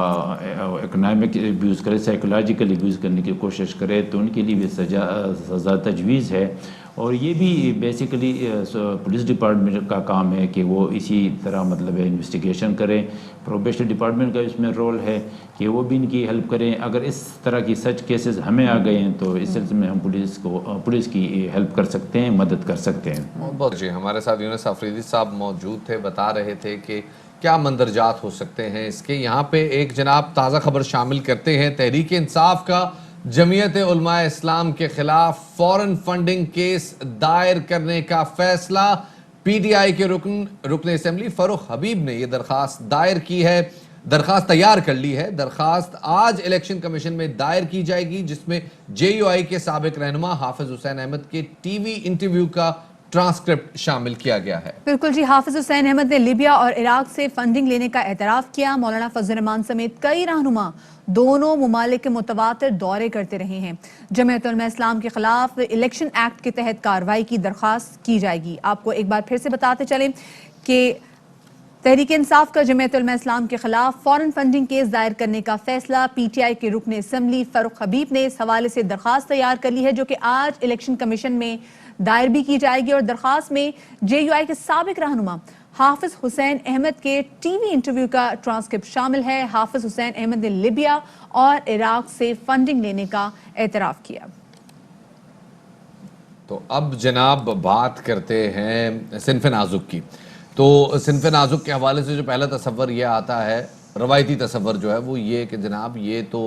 اکنامک ابیوز کرے, سائیکولوجیکل ابیوز کرنے کی کوشش کرے تو ان کے لیے بھی سزا تجویز ہے. اور یہ بھی بیسیکلی پولیس ڈپارٹمنٹ کا کام ہے کہ وہ اسی طرح مطلب ہے انویسٹیگیشن کریں. پروبیشن ڈپارٹمنٹ کا اس میں رول ہے کہ وہ بھی ان کی ہیلپ کریں. اگر اس طرح کی سچ کیسز ہمیں آ گئے ہیں تو اس سلسلے میں ہم پولیس کی ہیلپ کر سکتے ہیں, مدد کر سکتے ہیں. بہت جی, ہمارے ساتھ یونس آفریدی صاحب موجود تھے, بتا رہے تھے کہ کیا مندرجات ہو سکتے ہیں اس کے. یہاں پہ ایک جناب تازہ خبر شامل کرتے ہیں. تحریک انصاف کا جمعیت علماء اسلام کے خلاف فورن فنڈنگ کیس دائر کرنے کا فیصلہ. پی ٹی آئی کے رکن اسمبلی فاروق حبیب نے یہ درخواست دائر کی ہے, درخواست تیار کر لی ہے. درخواست آج الیکشن کمیشن میں دائر کی جائے گی جس میں جے یو آئی کے سابق رہنما حافظ حسین احمد کے ٹی وی انٹرویو کا ٹرانسکرپٹ شامل کیا گیا ہے. بالکل جی, حافظ حسین احمد نے لیبیا اور عراق سے فنڈنگ لینے کا اعتراف کیا. مولانا فضل الرحمان سمیت کئی رہنما دونوں ممالک کے متواتر دورے کرتے رہے ہیں. جمعیت علماء اسلام کے خلاف الیکشن ایکٹ کے تحت کارروائی کی درخواست کی جائے گی. آپ کو ایک بار پھر سے بتاتے چلیں کہ تحریک انصاف کا جمعیت علماء اسلام کے خلاف فورن فنڈنگ کیس دائر کرنے کا فیصلہ پی ٹی آئی کے رکن اسمبلی فاروق حبیب نے اس حوالے سے درخواست تیار کر لی ہے جو کہ آج الیکشن کمیشن میں دائر بھی کی جائے گی. اور درخواست میں جے یو آئی کے سابق رہنما حافظ حسین احمد کے ٹی وی انٹرویو کا ٹرانسکرپٹ شامل ہے. حافظ حسین احمد نے لیبیا اور عراق سے فنڈنگ لینے کا اعتراف کیا. تو اب جناب بات کرتے ہیں صنف نازک کی. تو صنف نازک کے حوالے سے جو پہلا تصور یہ آتا ہے, روایتی تصور جو ہے وہ یہ کہ جناب یہ تو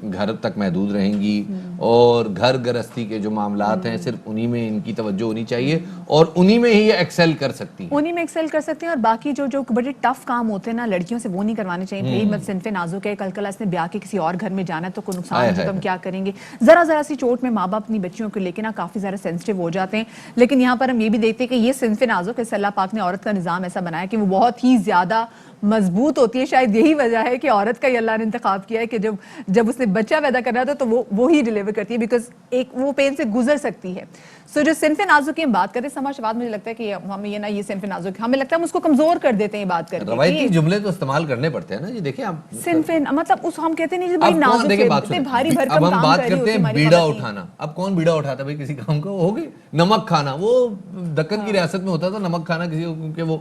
گھر تک محدود رہیں گی اور گھر گرستی کے جو معاملات ہیں صرف انہی میں ان کی توجہ ہونی چاہیے اور انہی میں ہی یہ ایکسل کر سکتی ہیں. انہی میں ایکسل کر سکتے ہیں اور باقی جو بڑے ٹف کام ہوتے ہیں نا لڑکیوں سے وہ نہیں کروانے چاہیے. بھائی صنف نازک ہے, کل اس نے بیاہ کے کسی اور گھر میں جانا ہے تو کوئی نقصان ہو تو ہم کیا کریں گے. ذرا سی چوٹ میں ماں باپ اپنی بچیوں کو لے کے نا کافی زیادہ سینسٹیو ہو جاتے ہیں. لیکن یہاں پر ہم یہ بھی دیکھتے ہیں کہ یہ صنف نازک ہے, اللہ پاک نے عورت کا نظام ایسا بنایا کہ وہ بہت ہی زیادہ مضبوط ہوتی ہے. شاید یہی وجہ ہے کہ عورت کا ہی اللہ نے انتخاب کیا ہے کہ جب اس نے بچہ پیدا کرنا تھا تو وہ ہی ڈیلیور کرتی ہے, بیکاز ایک وہ پین سے گزر سکتی ہے. سو جو صنف نازک کی ہم بات کرتے ہیں سماج شفاعت, مجھے لگتا ہے کہ ہمیں یہ صنف نازک ہمیں لگتا ہے ہم اس کو کمزور کر دیتے ہیں بات کر کے. روایتی جملے تو استعمال کرنے پڑتے ہیں نا جی. دیکھیں آپ صنف مطلب اس ہم کہتے ہیں بڑی نازک ہے, اتنے بھاری بھرکم اب ہم کام بات کر رہی کرتے ہوتی ہیں بیڑا اٹھانا. اب کون بیڑا اٹھاتا ہے بھائی کسی کام کو؟ ہوگی نمک کھانا. وہ دکن کی ریاست میں ہوتا تھا نمک کھانا کسی کو, کیونکہ وہ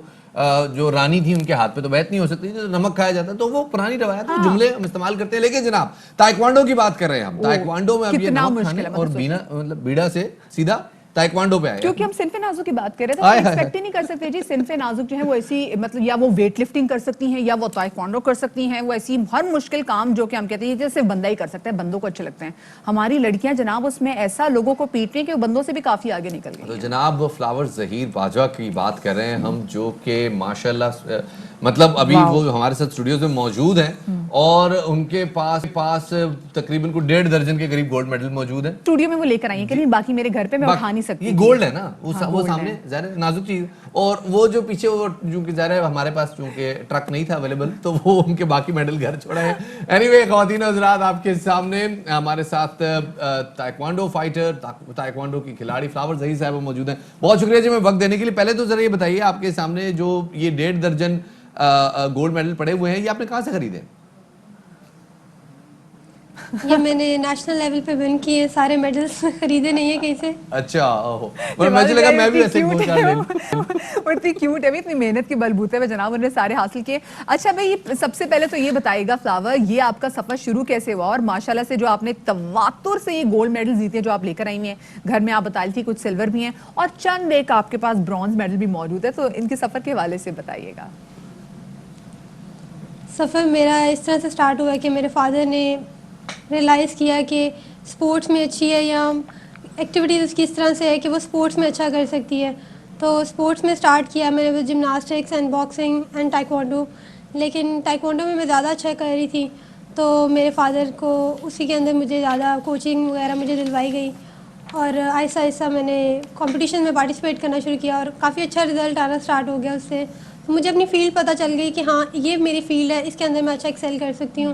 جو رانی تھی ان کے ہاتھ پہ تو بیعت نہیں ہو سکتی, نمک کھایا جاتا. تو وہ پرانی روایت جملے ہم استعمال کرتے ہیں. لیکن جناب تائیکوانڈو کی بات کر رہے ہیں ہم. تائیکوانڈو میں اب یہ نمک کھانے اور بیڑا سے سیدھا تائیکوانڈو پہ آئے. کیونکہ ہم صنف نازک کی بات کر رہے تھے تو ایکسپیکٹ ہی نہیں کر سکتے جی. صنف نازک جو ہے وہ ایسی مطلب یا وہ ویٹ لفٹنگ کر سکتی ہیں یا وہ تائیکوانڈو کر سکتی ہیں. وہ ایسی ہر مشکل کام جو کہ ہم کہتے ہیں یہ صرف بندہ ہی کر سکتا ہے, بندوں کو اچھے لگتے ہیں. ہماری لڑکیاں جناب اس میں ایسا لوگوں کو پیٹ رہی ہیں کہ وہ بندوں سے بھی کافی آگے نکل گئی. تو جناب فلاور ظہیر باجوہ کی بات کر رہے ہیں ہم, جو کہ ماشاءاللہ مطلب ابھی وہ ہمارے ساتھ اسٹوڈیوز میں موجود ہیں اور ان کے پاس تقریباً کو 1.5 درجن کے قریب گولڈ میڈل موجود ہیں. اسٹوڈیو میں وہ لے کر آئی ہیں کہ باقی میرے گھر پہ میں اٹھا نہیں سکتی. یہ گولڈ ہے نا, وہ سامنے ظاہر نازک چیز. اور وہ جو پیچھے وہ چونکہ ظاہر ہے ہمارے پاس چونکہ ٹرک نہیں تھا اویلیبل تو وہ ان کے باقی میڈل گھر چھوڑا ہے. اینی وے خواتین و حضرات, آپ کے سامنے ہمارے ساتھ تائیکوانڈو فائٹر, تائیکوانڈو کی کھلاڑی فلاور ظہیر صاحب موجود ہیں. بہت شکریہ جی میں وقت دینے کے لیے. پہلے تو ذرا یہ بتائیے آپ کے سامنے جو یہ 1.5 درجن گولڈ میڈل پڑے ہوئے ہیں یہ آپ نے کہاں سے خریدے؟ یہ میں نے نیشنل لیول پہ ون کیے, سارے میڈلز خریدے نہیں ہیں کہیں سے. اچھا, مجھے لگا میں بھی ایسے گول کر لیں. اور اتنی کیوٹ ہے, اتنی محنت کے بلبوتے میں جناب انہوں نے سارے حاصل کیے. اچھا بھائی سب سے پہلے تو یہ بتائیے گا فلاور, یہ آپ کا سفر شروع کیسے ہوا اور ماشاءاللہ سے جو آپ نے تواتر سے یہ گولڈ میڈل جیتے جو آپ لے کر آئی ہیں گھر میں, آپ بتا رہی تھی کچھ سلور بھی ہیں اور چند ایک آپ کے پاس برونز میڈل بھی موجود ہے, تو ان کے سفر کے حوالے سے بتائیے گا. سفر میرا اس طرح سے سٹارٹ ہوا کہ میرے فادر نے ریئلائز کیا کہ سپورٹس میں اچھی ہے یا ایکٹیویٹیز اس کی اس طرح سے ہے کہ وہ سپورٹس میں اچھا کر سکتی ہے. تو سپورٹس میں سٹارٹ کیا میں نے gymnastics and boxing and taekwondo. لیکن ٹائیکوانڈو میں زیادہ اچھا کر رہی تھی تو میرے فادر کو اسی کے اندر مجھے زیادہ کوچنگ وغیرہ مجھے دلوائی گئی اور آہستہ آہستہ میں نے کمپٹیشن میں پارٹیسپیٹ کرنا شروع کیا اور کافی اچھا رزلٹ آنا اسٹارٹ ہو گیا اس سے. تو مجھے اپنی فیلڈ پتہ چل گئی کہ ہاں یہ میری فیلڈ ہے, اس کے اندر میں اچھا ایکسیل کر سکتی ہوں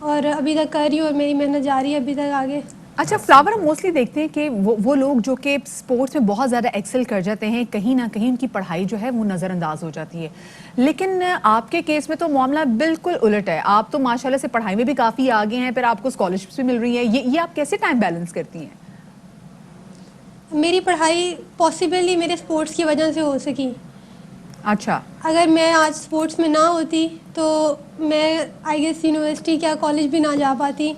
اور ابھی تک کر رہی ہوں اور میری محنت جاری ہے ابھی تک آگے. اچھا فلاور, ہم موسٹلی دیکھتے ہیں کہ وہ لوگ جو کہ اسپورٹس میں بہت زیادہ ایکسل کر جاتے ہیں, کہیں نہ کہیں ان کی پڑھائی جو ہے وہ نظر انداز ہو جاتی ہے, لیکن آپ کے کیس میں تو معاملہ بالکل الٹ ہے. آپ تو ماشاءاللہ سے پڑھائی میں بھی کافی آگے ہیں, پھر آپ کو اسکالرشپس بھی مل رہی ہیں. یہ آپ کیسے ٹائم بیلنس کرتی ہیں؟ میری پڑھائی پاسبلی میرے اسپورٹس کی وجہ سے ہو سکی. اچھا, اگر میں آج اسپورٹس میں نہ ہوتی تو میں آئی گیس یونیورسٹی کیا کالج بھی نہ جا پاتی.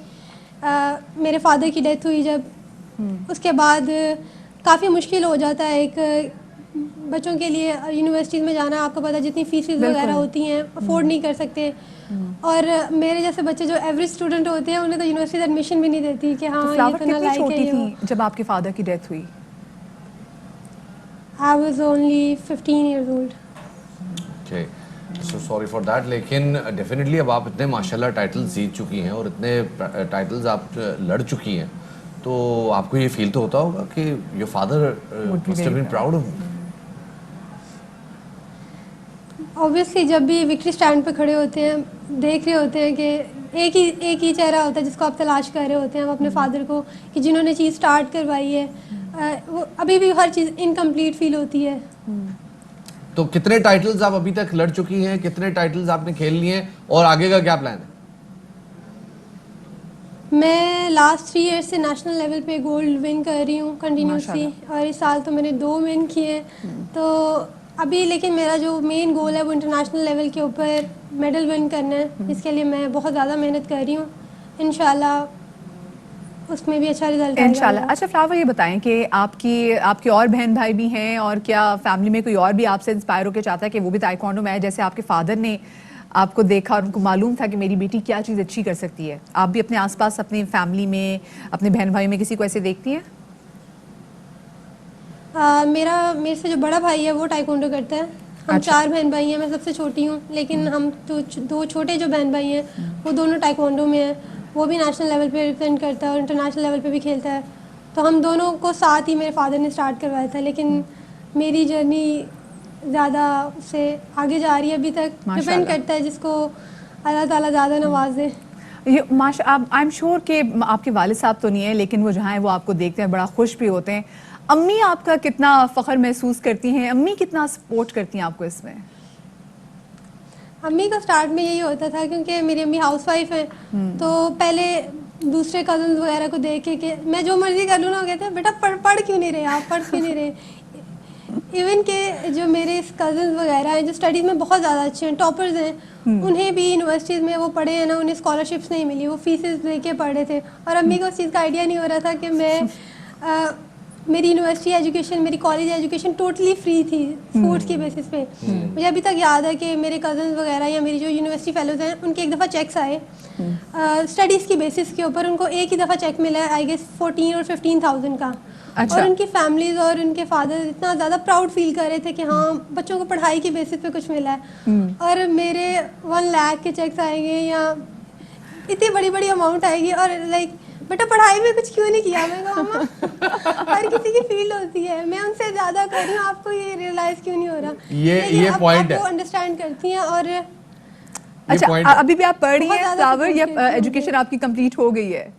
میرے فادر کی ڈیتھ ہوئی جب, اس کے بعد کافی مشکل ہو جاتا ہے ایک بچوں کے لیے یونیورسٹیز میں جانا. آپ کو پتہ جتنی فیسز وغیرہ ہوتی ہیں افورڈ نہیں کر سکتے, اور میرے جیسے بچے جو ایوریج اسٹوڈنٹ ہوتے ہیں انہیں تو یونیورسٹی انیشن بھی نہیں دیتی کہ ہاں یہ تو نہ لائق ہے. چھوٹی تھی جب آپ کے فادر کی ڈیتھ ہوئی؟ I was only 15 years old. Okay. So sorry for that. لیکن ڈیفینیٹلی اب آپ اتنے ماشاءاللہ ٹائٹلز جیت چکی ہیں اور اتنے ٹائٹلز آپ لڑ چکی ہیں, تو آپ کو یہ فیل تو ہوتا ہوگا کہ your father must have been proud of you. Obviously جب بھی وکٹری سٹینڈ پہ کھڑے ہوتے ہیں دیکھ رہے ہوتے ہیں کہ ایک ہی چہرہ ہوتا ہے جس کو آپ تلاش کر رہے ہوتے ہیں, وہ اپنے فادر کو, کہ جنہوں نے چیز سٹارٹ کروائی ہے. وہ ابھی بھی ہر چیز انکمپلیٹ فیل ہوتی ہے. تو کتنے ٹائٹلز آپ ابھی تک لڑ چکی ہیں, کتنے ٹائٹلز آپ نے کھیل لیے ہیں, اور آگے کا کیا پلان ہے؟ میں لاسٹ 3 ایئرس سے نیشنل لیول پہ گولڈ ون کر رہی ہوں کنٹینیوسلی, اور اس سال تو میں نے 2 ون کیے ہیں. تو ابھی لیکن میرا جو مین گول ہے وہ انٹرنیشنل لیول کے اوپر میڈل ون کرنا ہے. اس کے لیے میں بہت زیادہ محنت کر رہی ہوں, انشاءاللہ اس میں بھی اچھا رزلٹ آئے گا انشاءاللہ. اچھا فلاور, یہ بتائیں کہ آپ کے اور بہن بھائی بھی ہیں, اور کیا فیملی میں کوئی اور بھی آپ سے انسپائر ہو کے چاہتا ہے کہ وہ بھی تائیکوانڈو میں ہے, جیسے آپ کے فادر نے آپ کو دیکھا اور ان کو معلوم تھا کہ میری بیٹی کیا چیز اچھی کر سکتی ہے؟ آپ بھی اپنے آس پاس اپنی فیملی میں اپنے بہن بھائی میں کسی کو ایسے دیکھتی ہیں؟ میرے سے جو بڑا بھائی ہے وہ ٹائیکوانڈو کرتا ہے. ہم 4 بہن بھائی ہیں, میں سب سے چھوٹی ہوں, لیکن ہم 2 چھوٹے جو بہن بھائی ہیں وہ دونوں ٹائیکوانڈو میں ہیں. وہ بھی نیشنل لیول پہ ریپرزینٹ کرتا ہے اور انٹرنیشنل لیول پہ بھی کھیلتا ہے. تو ہم دونوں کو ساتھ ہی میرے فادر نے اسٹارٹ کروایا تھا, لیکن میری جرنی زیادہ سے آگے جا رہی ہے ابھی تک. ڈپینڈ کرتا ہے جس کو اللہ تعالیٰ زیادہ نواز دے. آئی ایم شیور کہ آپ کے والد صاحب تو نہیں ہیں, لیکن وہ جہاں ہیں وہ آپ کو دیکھتے ہیں بڑا خوش بھی ہوتے ہیں. امی آپ کا کتنا فخر محسوس کرتی ہیں؟ امی کتنا سپورٹ کرتی ہیں آپ کو اس میں؟ امی کا سٹارٹ میں یہی ہوتا تھا کیونکہ میری امی ہاؤس وائف ہیں, تو پہلے دوسرے کزنز وغیرہ کو دیکھ کے کہ میں جو مرضی کر لوں نا, وہ کہتے ہیں بیٹا پڑھ کیوں نہیں رہے آپ, پڑھ کیوں نہیں رہے. ایون کہ جو میرے کزنز وغیرہ ہیں جو اسٹڈیز میں بہت زیادہ اچھے ہیں, ٹاپرز ہیں, انہیں بھی یونیورسٹیز میں وہ پڑھے ہیں نا, انہیں اسکالرشپس نہیں ملی, وہ فیسز لے کے پڑھے تھے. اور امی کو اس چیز کا آئیڈیا نہیں ہو رہا تھا کہ میں میری یونیورسٹی ایجوکیشن, میری کالج ایجوکیشن ٹوٹلی فری تھی اسپورٹس کی بیسس پہ. مجھے ابھی تک یاد ہے کہ میرے کزنز وغیرہ یا میری جو یونیورسٹی فیلوز ہیں ان کے ایک دفعہ چیکس آئے اسٹڈیز کی بیسس کے اوپر, ان کو ایک ہی دفعہ چیک ملا ہے آئی گیس 14 اور 15,000 کا. اور ان کی فیملیز اور ان کے فادر اتنا زیادہ پراؤڈ فیل کر رہے تھے کہ ہاں بچوں کو پڑھائی کی بیسس پہ کچھ ملا ہے. اور میرے 1 لاکھ کے چیکس آئیں گے یا اتنی بڑی بڑی اماؤنٹ آئے گی, اور لائک بیٹا پڑھائی میں کچھ کیوں نہیں کیا؟ میں کہا ماما ہر کسی کی فیلڈ ہوتی ہے, میں ان سے زیادہ کر رہی ہوں, آپ کو یہ ریئلائز کیوں نہیں ہو رہا؟ یہ پوائنٹ ہے, وہ انڈرسٹینڈ کرتی ہیں. اور اچھا ابھی بھی آپ پڑھ رہی ہیں فلاور, یا ایجوکیشن آپ کی کمپلیٹ ہو گئی ہے؟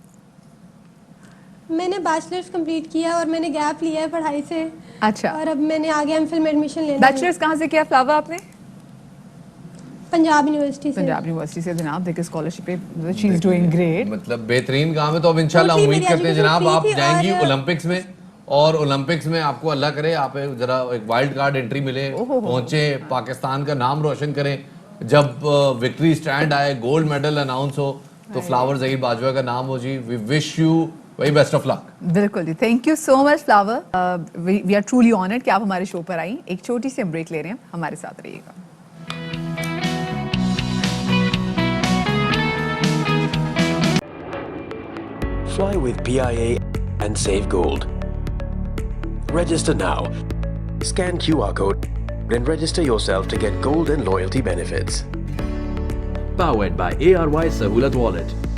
میں نے بیچلرز کمپلیٹ کیا اور میں نے گیپ لیا ہے پڑھائی سے. اچھا, اور اب میں نے آگے ایم فل میں ایڈمیشن لینا ہے. بیچلرز کہاں سے کیا فلاور آپ نے؟ پنجاب یونیورسٹی سے. پنجاب یونیورسٹی سے جناب, دیکھیں اسکالرشپ پہ شی از ڈوئنگ گریٹ, مطلب بہترین کام ہے. تو اب انشاءاللہ امید کرتے ہیں جناب آپ جائیں گی اولمپکس میں, اور اولمپکس میں آپ کو اللہ کرے آپ ذرا ایک وائلڈ کارڈ انٹری ملے, پہنچے, پاکستان کا نام روشن کریں. جب وکٹری سٹینڈ آئے, گولڈ میڈل اناؤنس ہو, تو فلاور ظہیر باجوہ کا نام ہو. جی we wish you very best of luck. بالکل جی, thank you so much Flower. We are truly honoured کہ آپ ہمارے شو پر آئیں. ایک چھوٹی سی بریک لے رہے ہیں, ہمارے ساتھ رہیے گا. Fly with PIA and save gold. Register now. Scan QR code and register yourself to get gold and loyalty benefits. Powered by ARY Sahulat Wallet.